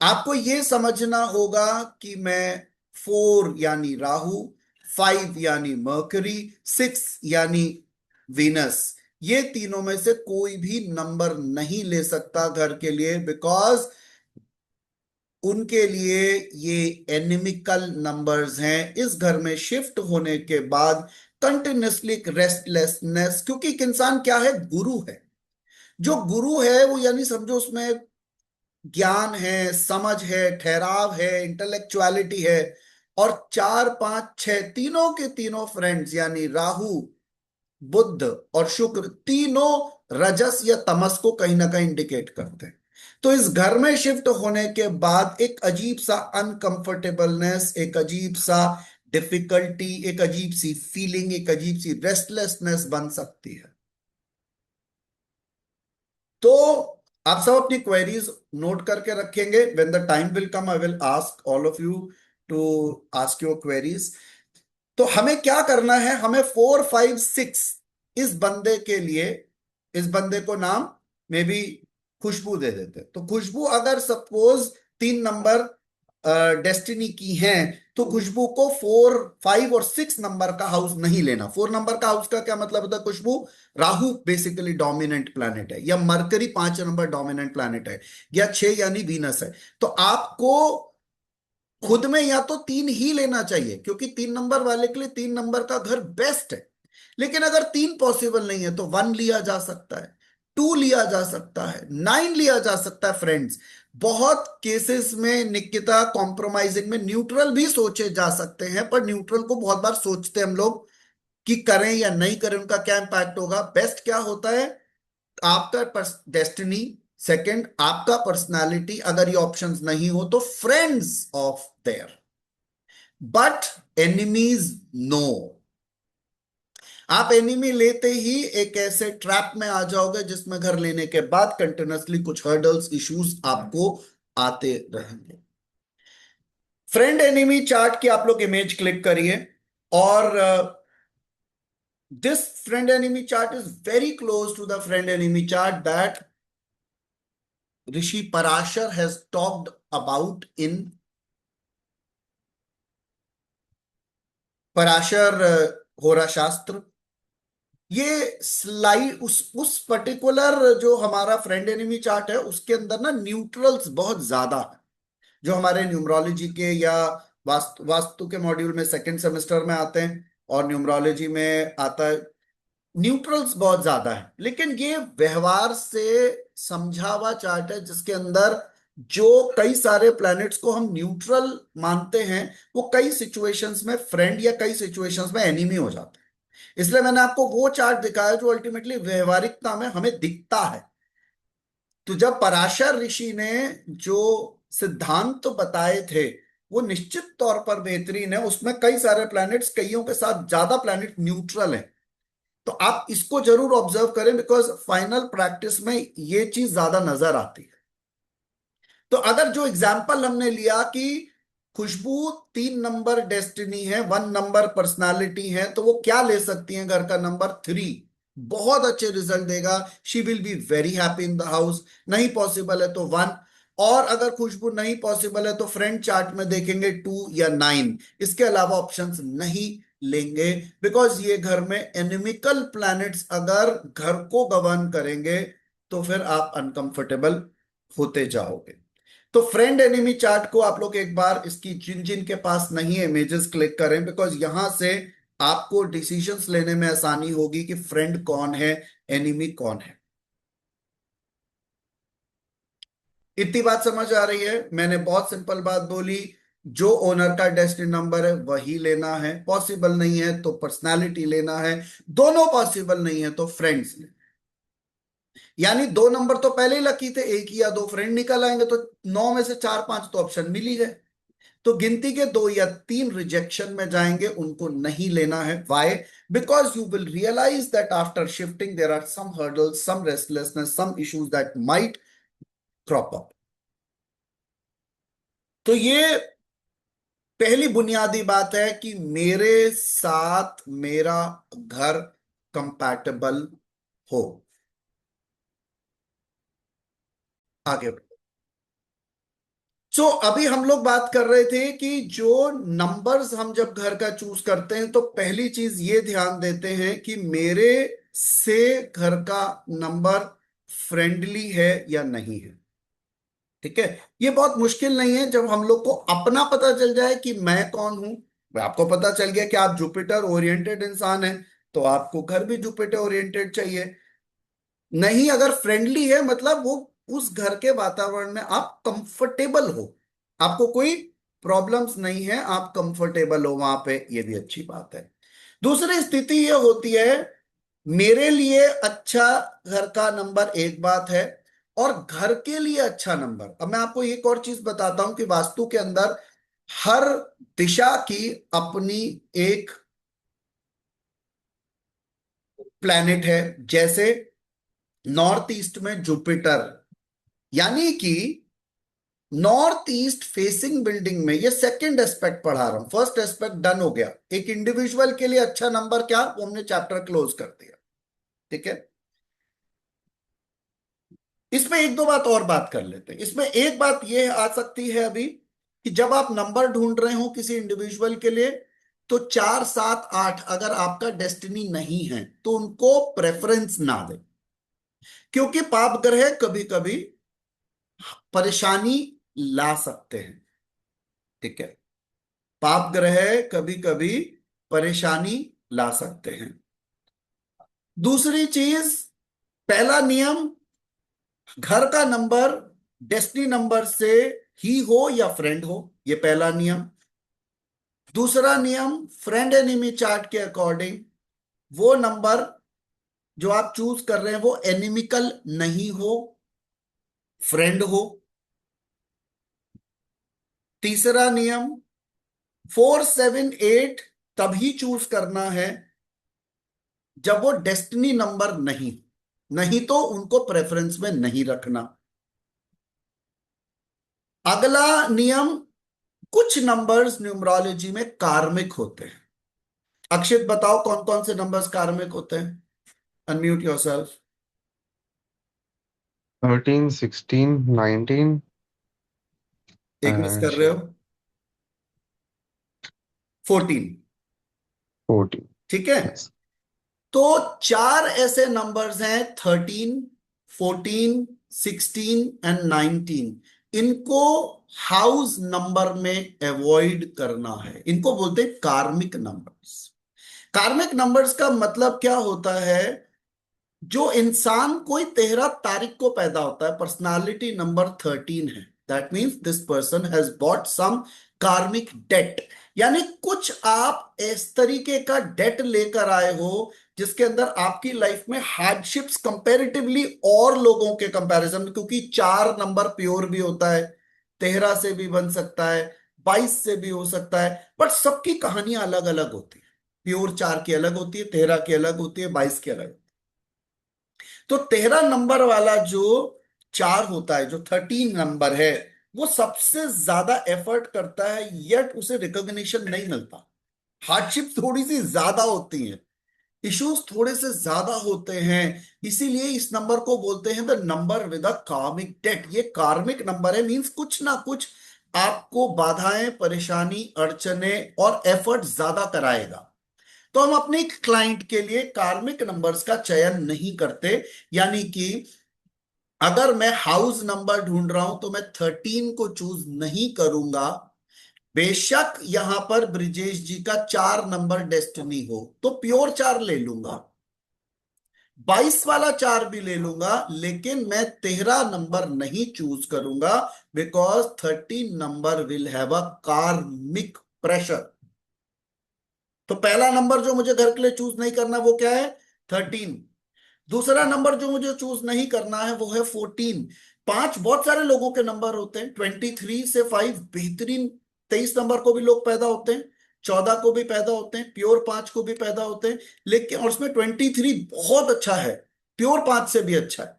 आपको यह समझना होगा कि मैं 4 यानी राहु, 5 यानी मर्करी, 6 यानी वीनस, ये तीनों में से कोई भी नंबर नहीं ले सकता घर के लिए, बिकॉज उनके लिए ये एनिमिकल नंबर्स हैं। इस घर में शिफ्ट होने के बाद कंटिन्यूसली रेस्टलेसनेस, क्योंकि एक इंसान क्या है? गुरु है। जो गुरु है वो यानी समझो उसमें ज्ञान है, समझ है, ठहराव है, इंटेलेक्चुअलिटी है। और 4 5 6 तीनों के तीनों फ्रेंड्स यानी राहु, बुध और शुक्र, तीनों रजस या तमस को कहीं ना कहीं इंडिकेट करते हैं। तो इस घर में शिफ्ट होने के बाद एक अजीब सा अनकंफर्टेबलनेस, एक अजीब सा डिफिकल्टी, एक अजीब सी फीलिंग, एक अजीब सी रेस्टलेसनेस बन सकती है। तो आप सब अपनी क्वेरीज नोट करके रखेंगे। When the time will come I will ask all of you to ask your queries. तो हमें क्या करना है? हमें 4 5 6 इस बंदे के लिए, इस बंदे को नाम में भी खुशबू दे देते हैं। तो खुशबू अगर सपोज 3 नंबर डेस्टिनी की हैं, तो खुशबू को 4 5 और 6 नंबर का हाउस नहीं लेना। 4 नंबर का हाउस का क्या मतलब होता है? खुशबू, राहु बेसिकली डोमिनेंट प्लैनेट है, या मरकरी 5 नंबर डोमिनेंट प्लैनेट है, या 6 यानी वीनस है। तो आपको खुद में या तो 3 ही लेना चाहिए, क्योंकि 3 नंबर वाले के लिए 3 नंबर का घर बेस्ट है। लेकिन अगर 3 पॉसिबल नहीं है तो 1 लिया जा सकता है, 2 लिया जा सकता है, 9 लिया जा सकता है। फ्रेंड्स, बहुत केसेस में निकिता कॉम्प्रोमाइजिंग में न्यूट्रल भी सोचे जा सकते हैं, पर न्यूट्रल को बहुत बार सोचते हम लोग कि करें या नहीं करें, उनका क्या इंपैक्ट होगा। बेस्ट क्या होता है? आपका डेस्टिनी, सेकंड आपका पर्सनालिटी, अगर ये ऑप्शंस नहीं हो तो friends of there, but enemies no. आप एनिमी लेते ही एक ऐसे ट्रैप में आ जाओगे जिसमें घर लेने के बाद कंटिन्यूसली कुछ हर्डल्स, इश्यूज आपको आते रहेंगे। फ्रेंड एनिमी चार्ट की आप लोग इमेज क्लिक करिए, और this friend enemy chart is very close to the friend enemy chart that Rishi Parashar has talked about in Parashar होरा शास्त्र। ये स्लाइड उस पर्टिकुलर जो हमारा फ्रेंड एनिमी चार्ट है उसके अंदर ना न्यूट्रल्स बहुत ज्यादा है, जो हमारे न्यूमरोलॉजी के या वास्तु के मॉड्यूल में सेकंड सेमेस्टर में आते हैं, और न्यूमरोलॉजी में आता है। न्यूट्रल्स बहुत ज्यादा है, लेकिन ये व्यवहार से समझा हुआ चार्ट है, जिसके अंदर जो कई सारे प्लैनेट्स को हम न्यूट्रल मानते हैं, वो कई सिचुएशंस में फ्रेंड या कई सिचुएशंस में एनिमी हो जाते हैं। इसलिए मैंने आपको वो चार्ट दिखाया जो अल्टीमेटली व्यवहारिकता में हमें दिखता है। तो जब पराशर ऋषि ने जो सिद्धांत तो बताए थे, वो निश्चित तौर पर बेहतरीन है। उसमें कई सारे प्लैनेट्स, कईयों के साथ ज्यादा प्लैनेट न्यूट्रल है। तो आप इसको जरूर ऑब्जर्व करें, बिकॉज फाइनल प्रैक्टिस में ये चीज ज्यादा नजर आती है। तो अगर जो एग्जाम्पल हमने लिया कि खुशबू 3 नंबर डेस्टिनी है, 1 नंबर पर्सनालिटी है, तो वो क्या ले सकती है? घर का नंबर 3, बहुत अच्छे रिजल्ट देगा। She will be very happy in the house. नहीं पॉसिबल है तो 1। और अगर खुशबू नहीं पॉसिबल है तो फ्रेंड चार्ट में देखेंगे 2 या 9, इसके अलावा ऑप्शंस नहीं लेंगे। बिकॉज ये घर में एनिमिकल प्लैनेट्स अगर घर को गवर्न करेंगे तो फिर आप अनकंफर्टेबल होते जाओगे। तो फ्रेंड एनिमी चार्ट को आप लोग एक बार, इसकी जिन जिन के पास नहीं है इमेजेस क्लिक करें, बिकॉज यहां से आपको डिसीजंस लेने में आसानी होगी कि फ्रेंड कौन है, एनिमी कौन है। इतनी बात समझ आ रही है? मैंने बहुत सिंपल बात बोली। जो ओनर का डेस्टिनी नंबर है वही लेना है, पॉसिबल नहीं है तो पर्सनालिटी लेना है, दोनों पॉसिबल नहीं है तो फ्रेंड्स लेना। यानी 2 नंबर तो पहले ही लकी थे, एक ही या दो फ्रेंड निकल आएंगे तो 9 में से 4 5 तो ऑप्शन मिल ही गए। तो गिनती के 2 या 3 रिजेक्शन में जाएंगे, उनको नहीं लेना है। Why? Because you will realise that after shifting there are some hurdles, some restlessness, some issues that might crop up. तो ये पहली बुनियादी बात है कि मेरे साथ मेरा घर कंपैटिबल हो। आगे सो अभी हम लोग बात कर रहे थे कि जो नंबर्स हम जब घर का चूज करते हैं तो पहली चीज ये ध्यान देते हैं कि मेरे से घर का नंबर फ्रेंडली है या नहीं है। ठीक है? ये बहुत मुश्किल नहीं है जब हम लोग को अपना पता चल जाए कि मैं कौन हूं। आपको पता चल गया कि आप जुपिटर ओरिएंटेड इंसान हैं, तो आपको घर भी जुपिटर ओरिएंटेड चाहिए। नहीं, अगर फ्रेंडली है मतलब वो उस घर के वातावरण में आप कंफर्टेबल हो, आपको कोई प्रॉब्लम्स नहीं है, आप कंफर्टेबल हो वहां पे, ये भी अच्छी बात है। दूसरी स्थिति ये होती है, मेरे लिए अच्छा घर का नंबर एक बात है, और घर के लिए अच्छा नंबर। अब मैं आपको एक और चीज बताता हूं कि वास्तु के अंदर हर दिशा की अपनी एक प्लैनेट है। जैसे नॉर्थ ईस्ट में जुपिटर, यानी कि नॉर्थ ईस्ट फेसिंग बिल्डिंग में, ये सेकंड एस्पेक्ट पढ़ा रहा हूं, फर्स्ट एस्पेक्ट डन हो गया। एक इंडिविजुअल के लिए अच्छा नंबर क्या, वो हमने चैप्टर क्लोज कर दिया। ठीक है? इसमें एक दो बात और बात कर लेते हैं। इसमें एक बात ये आ सकती है अभी कि जब आप नंबर ढूंढ रहे हो किसी इंडिविजुअल के लिए, तो 4 7 8 अगर आपका डेस्टिनी नहीं है तो उनको प्रेफरेंस ना दें, क्योंकि पाप ग्रह कभी कभी परेशानी ला सकते हैं। ठीक है? पाप ग्रह कभी कभी परेशानी ला सकते हैं। दूसरी चीज, पहला नियम, घर का नंबर डेस्टिनी नंबर से ही हो या फ्रेंड हो, ये पहला नियम। दूसरा नियम, फ्रेंड एनिमी चार्ट के अकॉर्डिंग वो नंबर जो आप चूज कर रहे हैं वो एनिमिकल नहीं हो, फ्रेंड हो। तीसरा नियम, 4 7 8 तभी चूज करना है जब वो डेस्टिनी नंबर नहीं, नहीं तो उनको प्रेफरेंस में नहीं रखना। अगला नियम, कुछ नंबर्स न्यूमरोलॉजी में कार्मिक होते हैं। अक्षित बताओ कौन कौन से नंबर्स कार्मिक होते हैं? Unmute yourself. 13, 16, 19 एक मिस and कर रहे हो, 14। 14. ठीक है? Yes. तो 4 ऐसे नंबर्स हैं, 13 14 16 एंड 19। इनको हाउस नंबर में अवॉइड करना है, इनको बोलते हैं कार्मिक नंबर्स। कार्मिक नंबर्स का मतलब क्या होता है? जो इंसान कोई 13 तारीख को पैदा होता है, पर्सनालिटी नंबर 13 है, that means this person has got some karmic debt. यानी कुछ आप इस तरीके का डेट लेकर आए हो जिसके अंदर आपकी लाइफ में हार्डशिप्स कंपैरेटिवली और लोगों के कंपैरिजन में, क्योंकि 4 नंबर प्योर भी होता है, 13 से भी बन सकता है, 22 से भी हो सकता है, बट सबकी कहानियां अलग अलग होती है। प्योर 4 की अलग होती है, 13 की अलग होती है, 22 की अलग। तो 13 नंबर वाला जो 4 होता है, जो 13 नंबर है, वो सबसे ज्यादा एफर्ट करता है, यट उसे रिकॉग्निशन नहीं मिलता। हार्डशिप थोड़ी सी ज्यादा होती है, इश्यूज थोड़े से ज्यादा होते हैं। इसीलिए इस नंबर को बोलते हैं द नंबर विद अ कार्मिक डेट। ये कार्मिक नंबर है, मींस कुछ ना कुछ आपको बाधाएं, परेशानी, अड़चने और एफर्ट ज्यादा कराएगा। तो हम अपने क्लाइंट के लिए कार्मिक नंबर्स का चयन नहीं करते। यानी कि अगर मैं हाउस नंबर ढूंढ रहा हूं तो मैं 13 को चूज नहीं करूंगा। बेशक यहां पर ब्रिजेश जी का 4 नंबर डेस्टिनी हो तो प्योर 4 ले लूंगा, 22 वाला 4 भी ले लूंगा, लेकिन मैं 13 नंबर नहीं चूज करूंगा, because 13 number will have a कार्मिक प्रेशर। तो पहला नंबर जो मुझे घर के लिए चूज नहीं करना वो क्या है? 13। दूसरा नंबर जो मुझे चूज नहीं करना है वो है 14। 5 बहुत सारे लोगों के नंबर होते हैं, 23 से 5 बेहतरीन। 23 नंबर को भी लोग पैदा होते हैं, 14 को भी पैदा होते हैं, प्योर 5 को भी पैदा होते हैं। लेकिन और उसमें 23 बहुत अच्छा है, प्योर 5 से भी अच्छा है।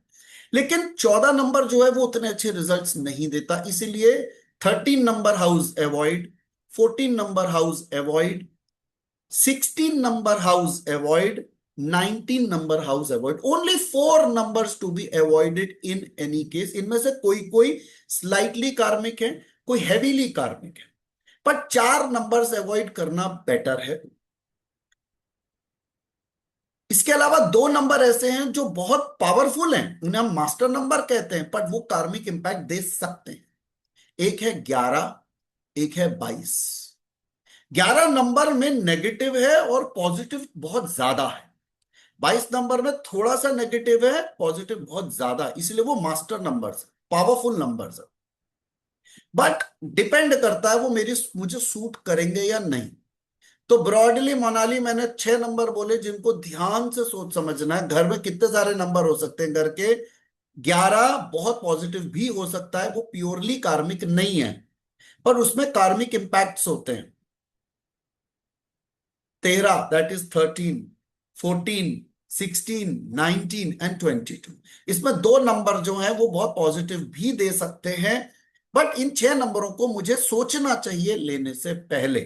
लेकिन 14 नंबर जो है वो उतने अच्छे रिजल्ट्स नहीं देता, इसीलिए 13 number house avoid, 14 number house avoid, 16 number house avoid, 19 number house avoid. Only 4 numbers to be avoided in any case. इनमें से कोई कोई स्लाइटली कार्मिक है, कोई हैवीली कार्मिक है, पर 4 नंबर्स अवॉइड करना बेटर है। इसके अलावा 2 नंबर ऐसे हैं जो बहुत पावरफुल हैं, उन्हें हम मास्टर नंबर कहते हैं, पर वो कार्मिक इंपैक्ट दे सकते हैं। एक है 11, एक है 22। 11 नंबर में नेगेटिव है और पॉजिटिव बहुत ज्यादा है, 22 नंबर में थोड़ा सा नेगेटिव है, पॉजिटिव बहुत ज्यादा है, इसलिए वो मास्टर नंबर्स, पावरफुल नंबर्स है। बट डिपेंड करता है वो मेरी मुझे सूट करेंगे या नहीं। तो ब्रॉडली मोनाली मैंने 6 नंबर बोले जिनको ध्यान से सोच समझना है। घर में कितने सारे नंबर हो सकते हैं? घर के 11 बहुत पॉजिटिव भी हो सकता है, वो प्योरली कार्मिक नहीं है, पर उसमें कार्मिक इंपैक्ट्स होते हैं। 13 दैट इज 13, 14, 16, 19 एंड 22। इसमें 2 नंबर जो है वो बहुत पॉजिटिव भी दे सकते हैं, बट इन 6 नंबरों को मुझे सोचना चाहिए लेने से पहले।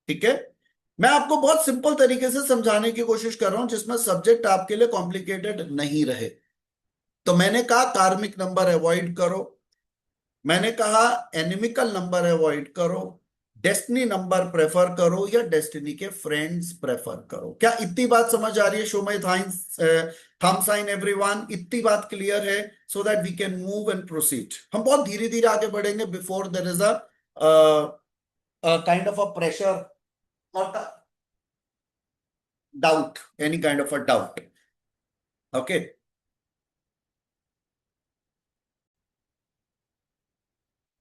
ठीक है, मैं आपको बहुत सिंपल तरीके से समझाने की कोशिश कर रहा हूं जिसमें सब्जेक्ट आपके लिए कॉम्प्लिकेटेड नहीं रहे। तो मैंने कहा कार्मिक नंबर अवॉइड करो, मैंने कहा एनिमिकल नंबर अवॉइड करो, डेस्टिनी नंबर प्रेफर करो, या डेस्टिनी के फ्रेंड्स प्रेफर करो। क्या इतनी बात समझ आ रही है? Show my thumb sign everyone, इतनी बात क्लियर है? So that we can move and proceed. हम बहुत धीरे धीरे आगे बढ़ेंगे before there is a kind of a pressure, not a doubt, any kind of a doubt. Okay,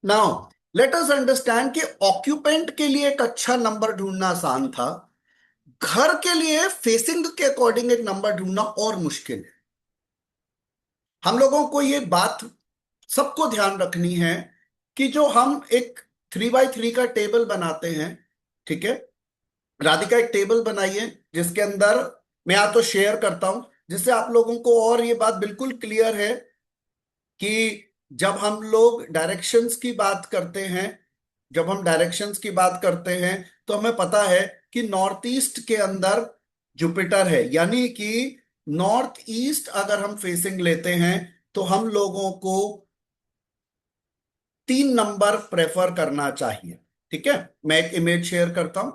now let us understand कि ऑक्यूपेंट के लिए एक अच्छा नंबर ढूंढना आसान था, घर के लिए फेसिंग के अकॉर्डिंग एक नंबर ढूंढना और मुश्किल है। हम लोगों को ये बात सबको ध्यान रखनी है कि जो हम एक 3x3 का टेबल बनाते हैं, ठीक है, राधिका एक टेबल बनाइए जिसके अंदर मैं या तो शेयर करता हूं जिससे आप लोगों को और ये बात बिल्कुल क्लियर है कि जब हम लोग डायरेक्शंस की बात करते हैं, जब हम डायरेक्शंस की बात करते हैं तो हमें पता है कि नॉर्थ ईस्ट के अंदर जुपिटर है। यानी कि नॉर्थ ईस्ट अगर हम फेसिंग लेते हैं तो हम लोगों को 3 नंबर प्रेफर करना चाहिए। ठीक है, मैं एक इमेज शेयर करता हूं।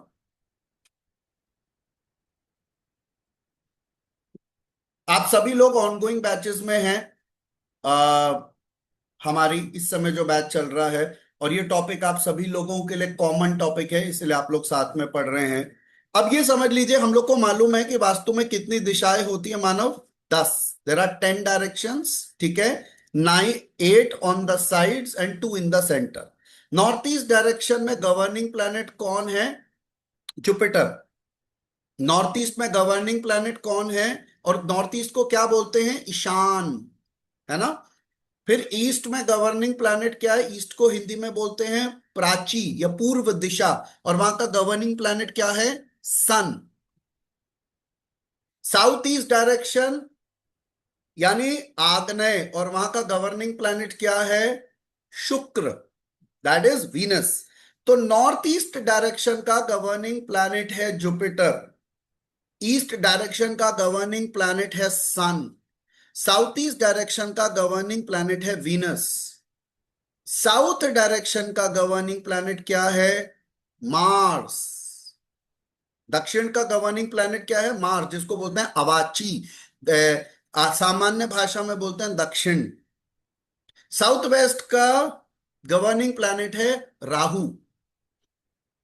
आप सभी लोग ऑनगोइंग बैचेस में हैं। हमारी इस समय जो बैच चल रहा है, और ये टॉपिक आप सभी लोगों के लिए कॉमन टॉपिक है, इसलिए आप लोग साथ में पढ़ रहे हैं। अब ये समझ लीजिए, हम लोग को मालूम है कि वास्तु में कितनी दिशाएं होती है मानव? 10। There are 10 directions. ठीक है, 8 on the sides and 2 in the centre. North east direction में गवर्निंग प्लैनेट कौन है? जुपिटर। नॉर्थ ईस्ट में गवर्निंग प्लैनेट कौन है? और नॉर्थ ईस्ट को क्या बोलते हैं? ईशान, है ना? फिर ईस्ट में गवर्निंग प्लैनेट क्या है? ईस्ट को हिंदी में बोलते हैं प्राची या पूर्व दिशा, और वहां का गवर्निंग प्लैनेट क्या है? सन। साउथ ईस्ट डायरेक्शन यानी आग्नेय, और वहां का गवर्निंग प्लैनेट क्या है? शुक्र। That is Venus. तो नॉर्थ ईस्ट डायरेक्शन का गवर्निंग प्लैनेट है जुपिटर, ईस्ट डायरेक्शन का गवर्निंग प्लैनेट है सन, साउथ ईस्ट डायरेक्शन का गवर्निंग प्लैनेट है वीनस, साउथ डायरेक्शन का गवर्निंग प्लैनेट क्या है? मार्स। दक्षिण का गवर्निंग प्लैनेट क्या है? मार्स, जिसको बोलते हैं अवाची, सामान्य भाषा में बोलते हैं दक्षिण। साउथ वेस्ट का गवर्निंग प्लैनेट है राहु,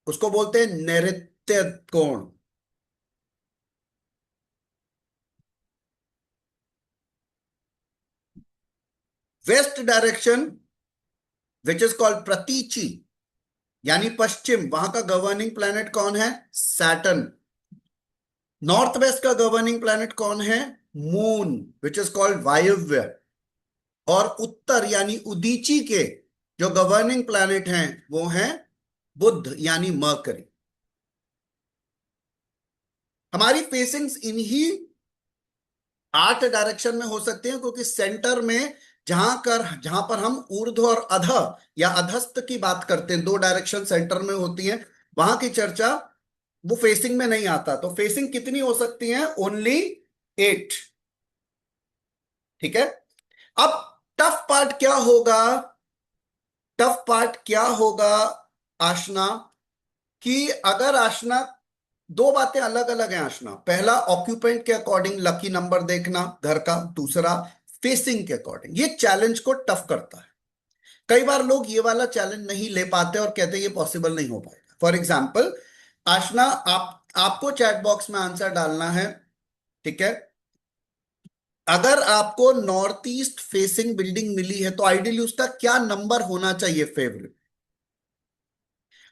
उसको बोलते हैं नैऋत्य कोण। West direction which is called प्रतीची, यानी पश्चिम, वहां का गवर्निंग प्लैनेट कौन है? सैटर्न। नॉर्थ वेस्ट का गवर्निंग प्लैनेट कौन है? मून, विच इज कॉल्ड वायव्य। और उत्तर यानी उदीची के जो गवर्निंग प्लैनेट हैं वो हैं बुध यानी मर्करी। हमारी फेसिंग्स इन्हीं 8 डायरेक्शन में हो सकते हैं, क्योंकि सेंटर में जहां पर हम ऊर्ध्व और अध या अधस्थ की बात करते हैं, 2 डायरेक्शन सेंटर में होती हैं, वहां की चर्चा वो फेसिंग में नहीं आता। तो फेसिंग कितनी हो सकती है? ओनली 8। ठीक है। अब टफ पार्ट क्या होगा? टफ पार्ट क्या होगा आशना, कि अगर आशना, दो बातें अलग अलग हैं आशना। पहला, ऑक्यूपेंट के अकॉर्डिंग लकी नंबर देखना घर का, दूसरा फेसिंग के अकॉर्डिंग। ये चैलेंज को टफ करता है। कई बार लोग ये वाला चैलेंज नहीं ले पाते और कहते हैं ये पॉसिबल नहीं हो पाएगा। फॉर एग्जाम्पल आशना, आपको चैट बॉक्स में आंसर डालना है। ठीक है। अगर आपको नॉर्थ ईस्ट फेसिंग बिल्डिंग मिली है तो आइडियली उसका क्या नंबर होना चाहिए फेवरेट?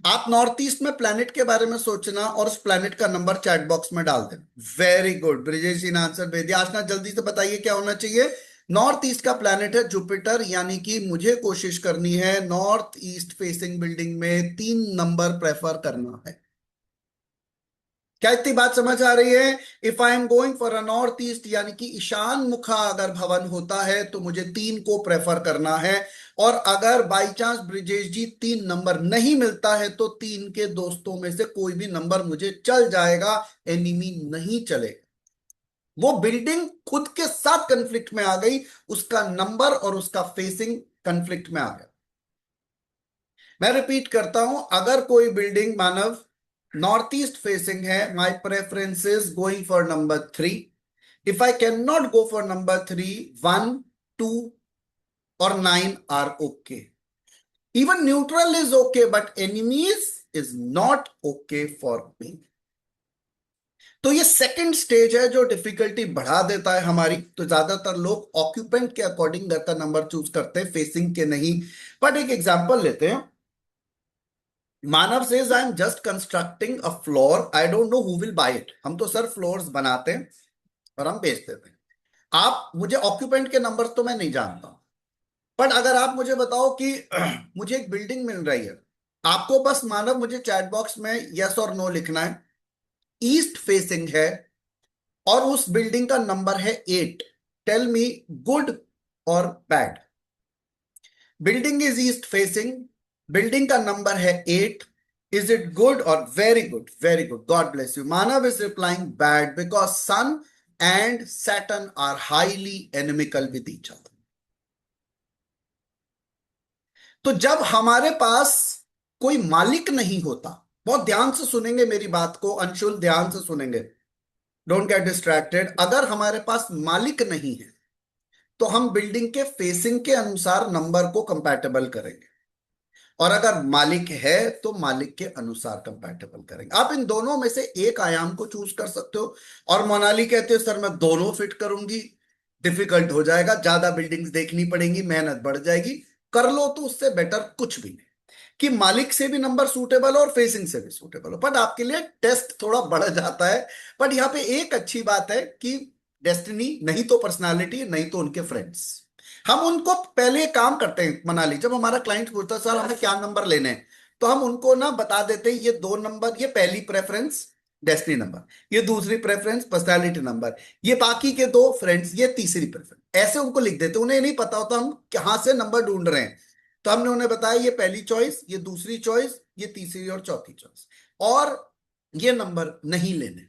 आप नॉर्थ ईस्ट में प्लैनेट के बारे में सोचना और उस प्लैनेट का नंबर चैट बॉक्स में डाल देना। वेरी गुड, ब्रिजेश जी ने आंसर भेज दिया। आशना जल्दी से बताइए क्या होना चाहिए? नॉर्थ ईस्ट का प्लैनेट है जुपिटर, यानी कि मुझे कोशिश करनी है नॉर्थ ईस्ट फेसिंग बिल्डिंग में 3 नंबर प्रेफर करना है। क्या इतनी बात समझ आ रही है? If I am going for a north east यानी कि ईशान मुखा अगर भवन होता है तो मुझे 3 को प्रेफर करना है। और अगर by chance Brijesh ji 3 number नहीं मिलता है तो 3 के दोस्तों में से कोई भी नंबर मुझे चल जाएगा, एनिमी नहीं चलेगा। वो बिल्डिंग खुद के साथ कंफ्लिक्ट में आ गई, उसका नंबर और उसका फेसिंग कंफ्लिक्ट में आ गया। मैं रिपीट करता हूं, अगर कोई बिल्डिंग मानव नॉर्थ ईस्ट फेसिंग है, my preference is going for number 3। If I can not go for number 3, 1, 2 और 9 are okay. Even neutral is okay, but enemies is not okay for me. तो ये second stage है जो difficulty बढ़ा देता है हमारी। तो ज्यादातर लोग ऑक्यूपेंट के अकॉर्डिंग घर का नंबर चूज करते हैं, फेसिंग के नहीं। बट एक एग्जांपल लेते हैं। Manav says I am just constructing a floor, I don't know who will buy it. हम तो सर फ्लोर्स बनाते हैं और हम बेच देते हैं। आप मुझे ऑक्यूपेंट के नंबर्स तो मैं नहीं जानता, बट अगर आप मुझे बताओ कि मुझे एक बिल्डिंग मिल रही है, आपको बस मानव मुझे चैट बॉक्स में यस और नो लिखना है। ईस्ट फेसिंग है और उस बिल्डिंग का नंबर है 8। टेल मी गुड और bad. Building is east facing, building का नंबर है 8। इज इट गुड और very good? Very good, god bless you. Manav is replying bad because sun and Saturn are highly inimical with each other. तो जब हमारे पास कोई मालिक नहीं होता, बहुत ध्यान से सुनेंगे मेरी बात को, अंशुल ध्यान से सुनेंगे, डोंट गेट डिस्ट्रैक्टेड। अगर हमारे पास मालिक नहीं है तो हम बिल्डिंग के फेसिंग के अनुसार नंबर को कंपैटिबल करेंगे, और अगर मालिक है तो मालिक के अनुसार कंपैटिबल करेंगे। आप इन दोनों में से एक आयाम को चूज कर सकते हो। और मोनाली कहते हो सर मैं दोनों फिट करूंगी, डिफिकल्ट हो जाएगा, ज्यादा बिल्डिंग्स देखनी पड़ेंगी, मेहनत बढ़ जाएगी। कर लो तो उससे बेटर कुछ भी नहीं, कि मालिक से भी नंबर सूटेबल हो और फेसिंग से भी सूटेबल हो, बट आपके लिए टेस्ट थोड़ा बढ़ जाता है। बट यहाँ पे एक अच्छी बात है कि डेस्टिनी नहीं तो पर्सनालिटी, नहीं तो उनके फ्रेंड्स। हम उनको पहले काम करते हैं मनाली, जब हमारा क्लाइंट पूछता है सर हमें क्या नंबर लेने हैं, तो हम उनको ना बता देते हैं ये 2 नंबर, ये पहली प्रेफरेंस डेस्टिनी नंबर, ये दूसरी प्रेफरेंस पर्सनालिटी नंबर, ये बाकी के 2 फ्रेंड्स, ये तीसरी प्रेफरेंस। ऐसे उनको लिख देते हैं, उन्हें नहीं पता होता हम कहां से नंबर ढूंढ रहे हैं। तो हमने उन्हें बताया ये पहली चॉइस, ये दूसरी चॉइस, ये तीसरी और चौथी चॉइस, और ये नंबर नहीं लेने।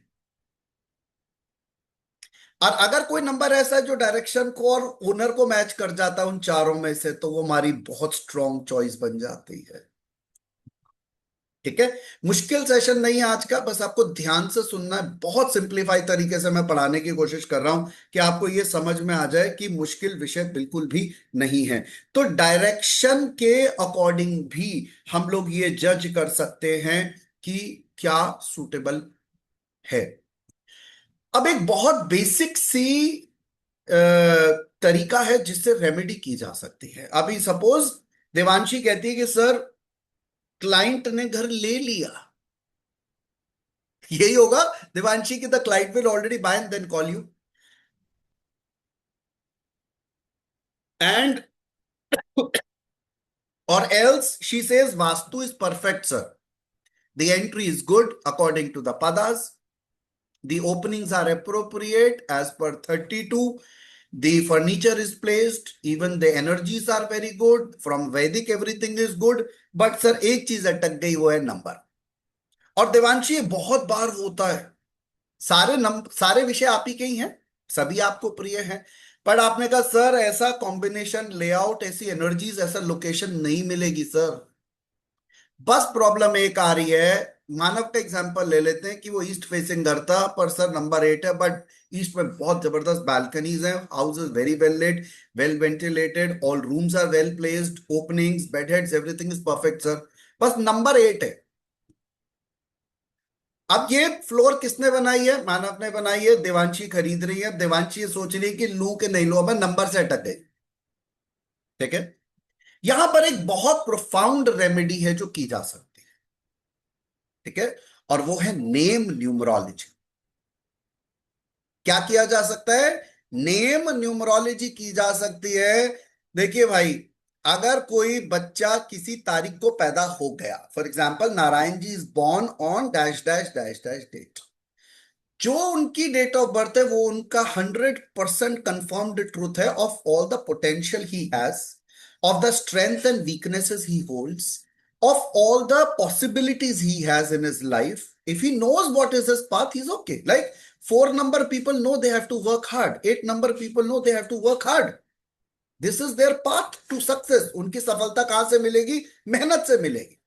और अगर कोई नंबर ऐसा है जो डायरेक्शन को और ओनर को मैच कर जाता है उन चारों में से, तो वो हमारी बहुत स्ट्रॉन्ग चॉइस बन जाती है। ठीक है। मुश्किल सेशन नहीं है आज का, बस आपको ध्यान से सुनना है। बहुत सिंप्लीफाई तरीके से मैं पढ़ाने की कोशिश कर रहा हूं कि आपको ये समझ में आ जाए कि मुश्किल विषय बिल्कुल भी नहीं है। तो डायरेक्शन के अकॉर्डिंग भी हम लोग ये जज कर सकते हैं कि क्या सूटेबल है। अब एक बहुत बेसिक सी अ, तरीका है जिससे रेमेडी की जा सकती है। अभी सपोज देवांशी कहती है कि सर क्लाइंट ने घर ले लिया, यही होगा देवांशी की, the client will already buy and then call you, and or else she says vastu is perfect sir, the entry is good according to the पदास, the openings are appropriate as per 32, the furniture is placed, even the energies are very good, from Vedic everything is good, but sir एक चीज अटक गई, वो है number. और देवांशी ये बहुत बार होता है, सारे विषय आप ही के ही हैं, सभी आपको प्रिय हैं, पर आपने कहा सर ऐसा कॉम्बिनेशन लेआउट, ऐसी एनर्जीज, ऐसा लोकेशन नहीं मिलेगी सर। बस प्रॉब्लम एक आ रही है, मानव का एग्जांपल ले लेते हैं कि वो ईस्ट फेसिंग घर था, पर सर नंबर 8 है, बट ईस्ट में बहुत जबरदस्त बालकनीज हैं, house is very well lit, well ventilated, all rooms are well placed, openings, bed heads, everything is perfect sir, बस नंबर 8 है। अब ये फ्लोर किसने बनाई है? मानव ने बनाई है, देवांशी खरीद रही है, देवांशी ये सोच रही है कि लू के नहीं लू, अब नंबर से अटक गई। ठीक है। यहां पर एक बहुत प्रोफाउंड रेमेडी है जो की जा सकती है। ठीक है। और वो है नेम न्यूमरोलॉजी। क्या किया जा सकता है? नेम न्यूमरोलॉजी की जा सकती है। देखिए भाई, अगर कोई बच्चा किसी तारीख को पैदा हो गया, for example Narayan ji is born on dash dash dash dash date, जो उनकी डेट ऑफ बर्थ है वो उनका 100% कंफर्म्ड ट्रूथ है of all the potential he has, of the strength and weaknesses he holds, of all the possibilities he has in his life. If he knows what is his path, he's okay. Like 4 number people know they have to work hard, 8 number people know they have to work hard. This is their path to success. उनकी सफलता कहां से मिलेगी? मेहनत से मिलेगी।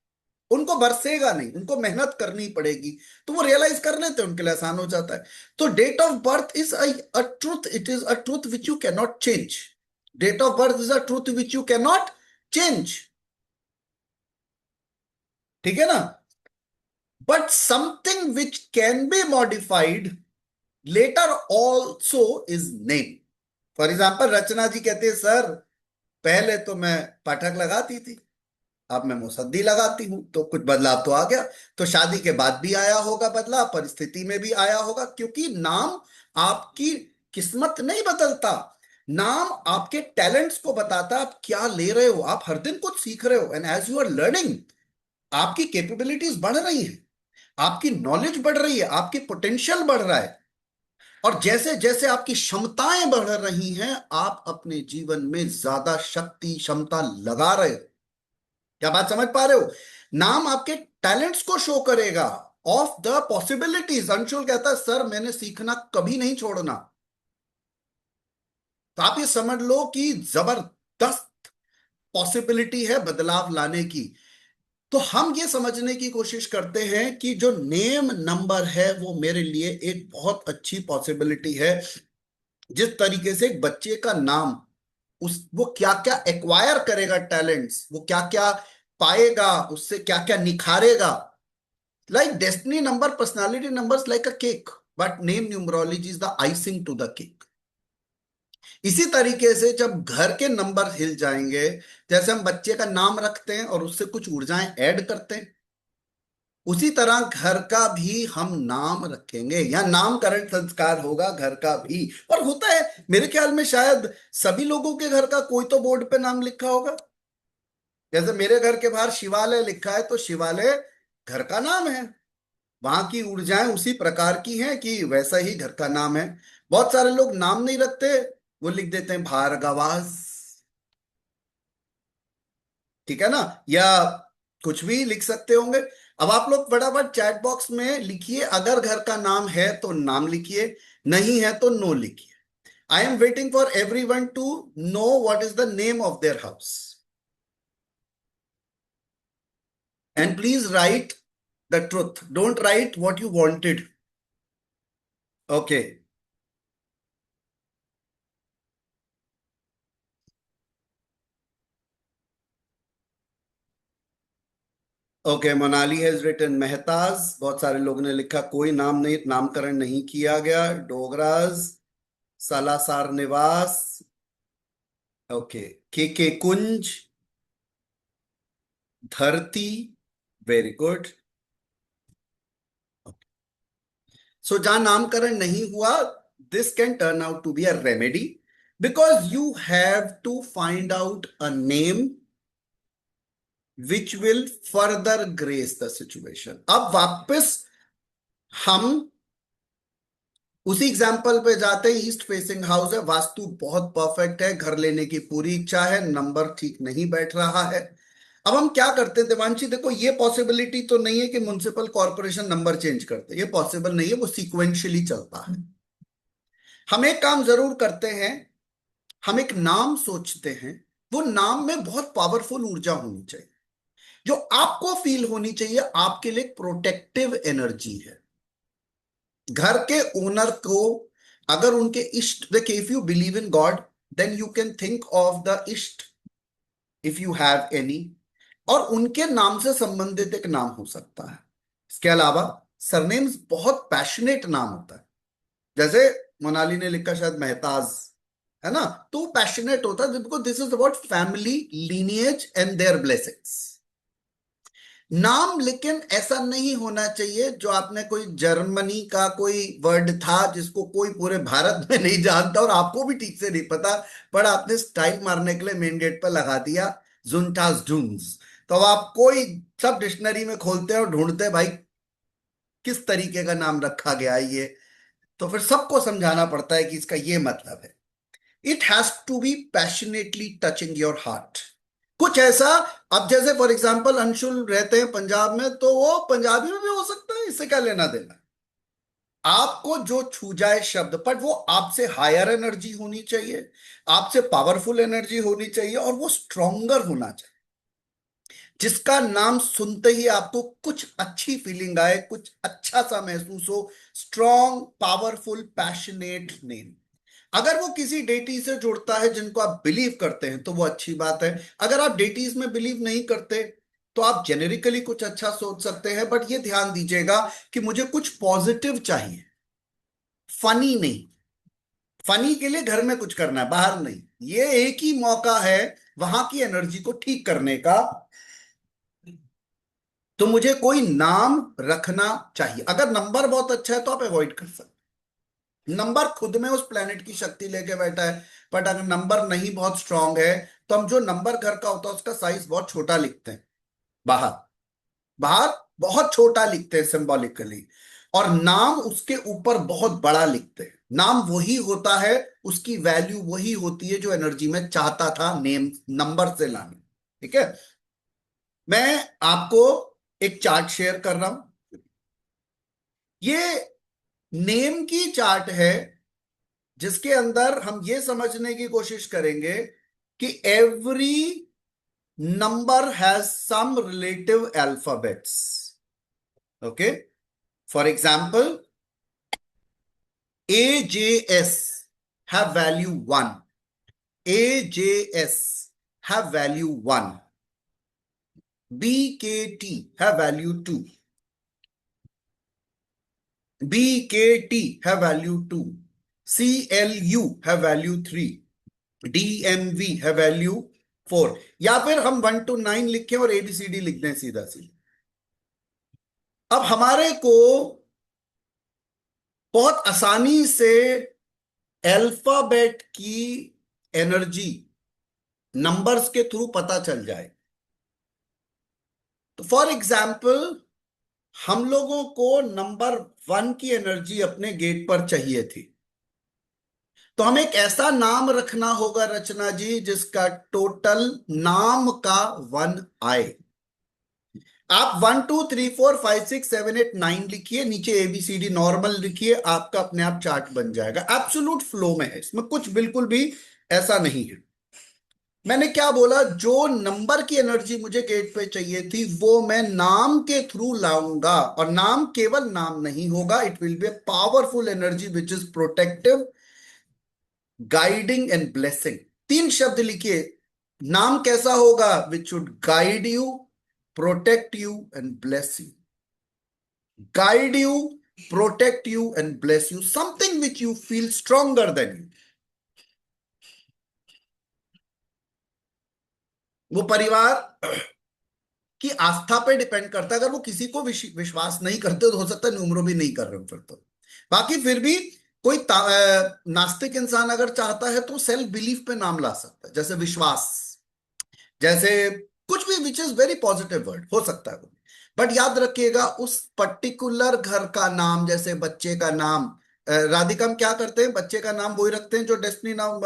उनको बरसेगा नहीं, उनको मेहनत करनी पड़ेगी, तो वो रियलाइज कर लेते हैं, उनके लिए आसान हो जाता है। तो date of birth is a truth, it is a truth which you can not change. Date of birth is a truth which you can not change. ठीक है ना? But something which can be modified later also is name. For example Rachna ji कहते हैं sir पहले तो मैं पाठक लगाती थी, अब मैं मुसद्दी लगाती हूं, तो कुछ बदलाव तो आ गया। तो शादी के बाद भी आया होगा बदलाव, परिस्थिति में भी आया होगा, क्योंकि नाम आपकी किस्मत नहीं बदलता, नाम आपके टैलेंट्स को बताता है। आप क्या ले रहे हो, आप हर दिन कुछ सीख रहे हो, and as you are learning आपकी कैपेबिलिटीज बढ़ रही है, आपकी नॉलेज बढ़ रही है, आपकी पोटेंशियल बढ़ रहा है, और जैसे जैसे आपकी क्षमताएं बढ़ रही हैं आप अपने जीवन में ज्यादा शक्ति क्षमता लगा रहे हो। क्या बात समझ पा रहे हो? नाम आपके टैलेंट्स को शो करेगा, ऑफ द पॉसिबिलिटीज। अंशुल कहता है सर मैंने सीखना कभी नहीं छोड़ना। तो आप ये समझ लो कि जबरदस्त पॉसिबिलिटी है बदलाव लाने की। तो हम ये समझने की कोशिश करते हैं कि जो नेम नंबर है वो मेरे लिए एक बहुत अच्छी पॉसिबिलिटी है। जिस तरीके से एक बच्चे का नाम, उस वो क्या क्या एक्वायर करेगा टैलेंट्स, वो क्या क्या पाएगा, उससे क्या क्या निखारेगा। Like destiny number, personality numbers like a cake, but name numerology is the icing to the cake. इसी तरीके से जब घर के नंबर हिल जाएंगे, जैसे हम बच्चे का नाम रखते हैं और उससे कुछ ऊर्जाएं ऐड करते हैं, उसी तरह घर का भी हम नाम रखेंगे, या नामकरण संस्कार होगा घर का भी। और होता है मेरे ख्याल में शायद सभी लोगों के घर का कोई तो बोर्ड पे नाम लिखा होगा। जैसे मेरे घर के बाहर शिवालय लिखा है, तो शिवालय घर का नाम है, वहां की ऊर्जाएं उसी प्रकार की हैं कि वैसा ही घर का नाम है। बहुत सारे लोग नाम नहीं रखते, वो लिख देते हैं भार्गवास। ठीक है ना, या कुछ भी लिख सकते होंगे। अब आप लोग फटाफट चैट बॉक्स में लिखिए, अगर घर का नाम है तो नाम लिखिए, नहीं है तो नो लिखिए। I am waiting for everyone to know what is the name of their house, and please write the truth, don't write what you wanted. Okay. Okay, Monali has written Mehtaj, बहुत सारे लोगों ने लिखा कोई नाम नहीं, नामकरण नहीं किया गया। डोगराज, सालासार निवास, ओके, के कुंज, धरती, वेरी गुड। सो जहां नामकरण नहीं हुआ, this can turn out to be a remedy, because you have to find out a name which will further grace the situation. अब वापस हम उसी एग्जाम्पल पे जाते हैं। ईस्ट फेसिंग हाउस है, वास्तु बहुत परफेक्ट है, घर लेने की पूरी इच्छा है, नंबर ठीक नहीं बैठ रहा है। अब हम क्या करते हैं देवांशी, देखो ये पॉसिबिलिटी तो नहीं है कि म्युनिसिपल कॉर्पोरेशन नंबर चेंज करते, ये पॉसिबल नहीं है, वो सीक्वेंशियली चलता है। हम एक काम जरूर करते हैं, हम एक नाम सोचते हैं, वो नाम में बहुत पावरफुल ऊर्जा होनी चाहिए, जो आपको फील होनी चाहिए आपके लिए प्रोटेक्टिव एनर्जी है। घर के ओनर को अगर उनके इष्ट, देखिए if you believe in God then you can think of the इष्ट, इफ यू हैव एनी, और उनके नाम से संबंधित एक नाम हो सकता है। इसके अलावा सरनेम्स बहुत पैशनेट नाम होता है, जैसे मोनाली ने लिखा शायद मेहताज, है ना, तो पैशनेट होता है because this is about family lineage and their blessings. नाम लेकिन ऐसा नहीं होना चाहिए जो आपने कोई जर्मनी का कोई वर्ड था जिसको कोई पूरे भारत में नहीं जानता और आपको भी ठीक से नहीं पता, पर आपने स्टाइल मारने के लिए मेन गेट पर लगा दिया जुंटास डून्स। तो अब आप कोई सब डिक्शनरी में खोलते हैं और ढूंढते हैं भाई किस तरीके का नाम रखा गया है ये, तो फिर सबको समझाना पड़ता है कि इसका ये मतलब है। It has to be passionately touching your heart, कुछ ऐसा। अब जैसे फॉर एग्जाम्पल अंशुल रहते हैं पंजाब में, तो वो पंजाबी में भी हो सकता है, इससे क्या लेना देना। आपको जो छू जाए शब्द, पर वो आपसे हायर एनर्जी होनी चाहिए, आपसे पावरफुल एनर्जी होनी चाहिए, और वो स्ट्रोंगर होना चाहिए, जिसका नाम सुनते ही आपको कुछ अच्छी फीलिंग आए, कुछ अच्छा सा महसूस हो। Strong, powerful, passionate name. अगर वो किसी डेटी से जुड़ता है जिनको आप बिलीव करते हैं तो वो अच्छी बात है। अगर आप डेटीज में बिलीव नहीं करते तो आप जेनेरिकली कुछ अच्छा सोच सकते हैं, बट ये ध्यान दीजिएगा कि मुझे कुछ पॉजिटिव चाहिए, फनी नहीं। फनी के लिए घर में कुछ करना है, बाहर नहीं। ये एक ही मौका है वहां की एनर्जी को ठीक करने का। तो मुझे कोई नाम रखना चाहिए। अगर नंबर बहुत अच्छा है तो आप अवॉइड कर सकते, नंबर खुद में उस प्लेनेट की शक्ति लेके बैठा है। बट अगर नंबर नहीं बहुत स्ट्रांग है, तो हम जो नंबर घर का होता है उसका साइज बहुत छोटा लिखते हैं, बाहर, बाहर बहुत छोटा लिखते हैं सिंबॉलिकली, और नाम उसके ऊपर बहुत बड़ा लिखते हैं। नाम वही होता है, उसकी वैल्यू वही होती है जो एनर्जी में चाहता था नेम नंबर से लाने। ठीक है, मैं आपको एक चार्ट शेयर कर रहा हूं, ये नेम की चार्ट है, जिसके अंदर हम ये समझने की कोशिश करेंगे कि every number has some relative alphabets. Okay, for example A J S have value 1, A J S have value 1, B K T have value 2, B K T have value 2, C L U have value 3, DMV है value 4। या फिर हम 1 to 9 लिखें और ABCD लिख दें सीधा सीधा। अब हमारे को बहुत आसानी से अल्फाबेट की एनर्जी नंबर्स के थ्रू पता चल जाए। तो फॉर एग्जाम्पल हम लोगों को नंबर 1 की एनर्जी अपने गेट पर चाहिए थी, तो हमें एक ऐसा नाम रखना होगा रचना जी जिसका टोटल नाम का 1 आए। आप 1 2 3 4 5 6 7 8 9 लिखिए, नीचे ABCD नॉर्मल लिखिए, आपका अपने आप चार्ट बन जाएगा। एब्सोल्यूट फ्लो में है, इसमें कुछ बिल्कुल भी ऐसा नहीं है। मैंने क्या बोला, जो नंबर की एनर्जी मुझे गेट पे चाहिए थी वो मैं नाम के थ्रू लाऊंगा, और नाम केवल नाम नहीं होगा, it will be a powerful energy which is protective, guiding and blessing. 3 शब्द लिखिए। नाम कैसा होगा? Which should guide you, protect you and bless you. Guide you, protect you and bless you, something which you feel stronger then you. वो परिवार की आस्था पे depend करता है। अगर वो किसी को विश्वास नहीं करते तो हो सकता है न्यूमरो भी नहीं कर रहे हो फिर तो। बाकी फिर भी कोई नास्तिक इंसान अगर चाहता है तो सेल्फ बिलीफ पे नाम ला सकता है, जैसे विश्वास, जैसे कुछ भी which is very positive word हो सकता है वो। बट याद रखिएगा उस पर्टिकुलर घर का नाम, जैसे बच्चे का नाम, राधिका हम क्या करते हैं, बच्चे का नाम वही रखते हैं जो डेस्टिनी नाम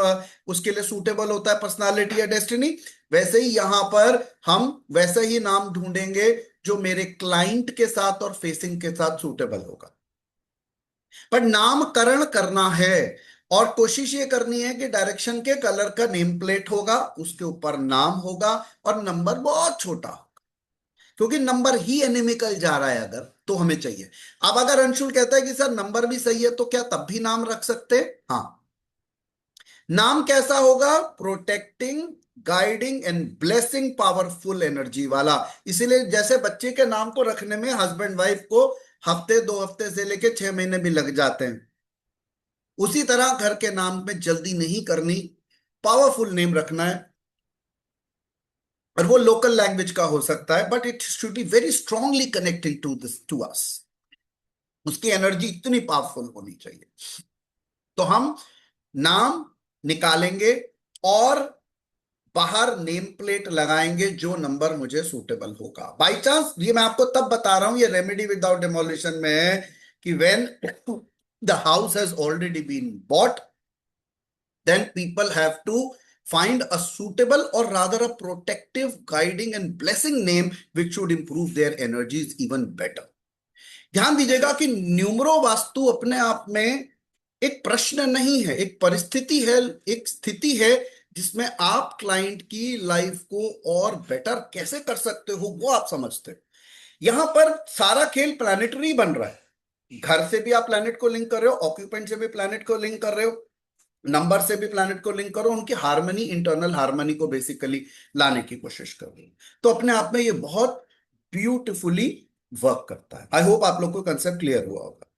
उसके लिए सूटेबल होता है, पर्सनालिटी या डेस्टिनी। वैसे ही यहां पर हम वैसे ही नाम ढूंढेंगे जो मेरे क्लाइंट के साथ और फेसिंग के साथ सूटेबल होगा। पर नामकरण करना है, और कोशिश ये करनी है कि डायरेक्शन के कलर का नेम प्लेट होगा, उसके ऊपर नाम होगा, और नंबर बहुत छोटा हो, क्योंकि नंबर ही एनिमिकल जा रहा है अगर, तो हमें चाहिए। अब अगर अंशुल कहता है कि सर नंबर भी सही है, तो क्या तब भी नाम रख सकते हैं? हाँ। नाम कैसा होगा? Protecting, guiding and blessing, powerful energy वाला। इसीलिए जैसे बच्चे के नाम को रखने में हस्बैंड वाइफ को हफ्ते 2 हफ्ते से लेके 6 महीने भी लग जाते हैं, उसी तरह घर के नाम में जल्दी नहीं करनी, पावरफुल नेम रखना है। और वो लोकल लैंग्वेज का हो सकता है, but it should be very strongly connecting to this to us. उसकी एनर्जी इतनी पावरफुल होनी चाहिए। तो हम नाम निकालेंगे और बाहर नेम प्लेट लगाएंगे जो नंबर मुझे सूटेबल होगा। बाई चांस, ये मैं आपको तब बता रहा हूं, ये रेमेडी विदाउट डेमोलिशन में है, कि when the house has already been bought, then people have to find a suitable or rather a protective, guiding and blessing name which should improve their energies even better. ध्यान दीजिएगा कि numero vastu अपने आप में एक प्रश्न नहीं है, एक परिस्थिति है, एक स्थिति है जिसमें आप क्लाइंट की लाइफ को और बेटर कैसे कर सकते हो वो आप समझते हो। यहां पर सारा खेल प्लैनेटरी बन रहा है। घर से भी आप प्लैनेट को लिंक कर रहे हो, ऑक्यूपेंट से भी प्लैनेट को लिंक कर रहे हो, नंबर से भी प्लैनेट को लिंक करो, उनकी हार्मनी, इंटरनल हार्मनी को बेसिकली लाने की कोशिश करो। तो अपने आप में ये बहुत ब्यूटिफुली वर्क करता है। आई होप आप लोग को कंसेप्ट क्लियर हुआ होगा।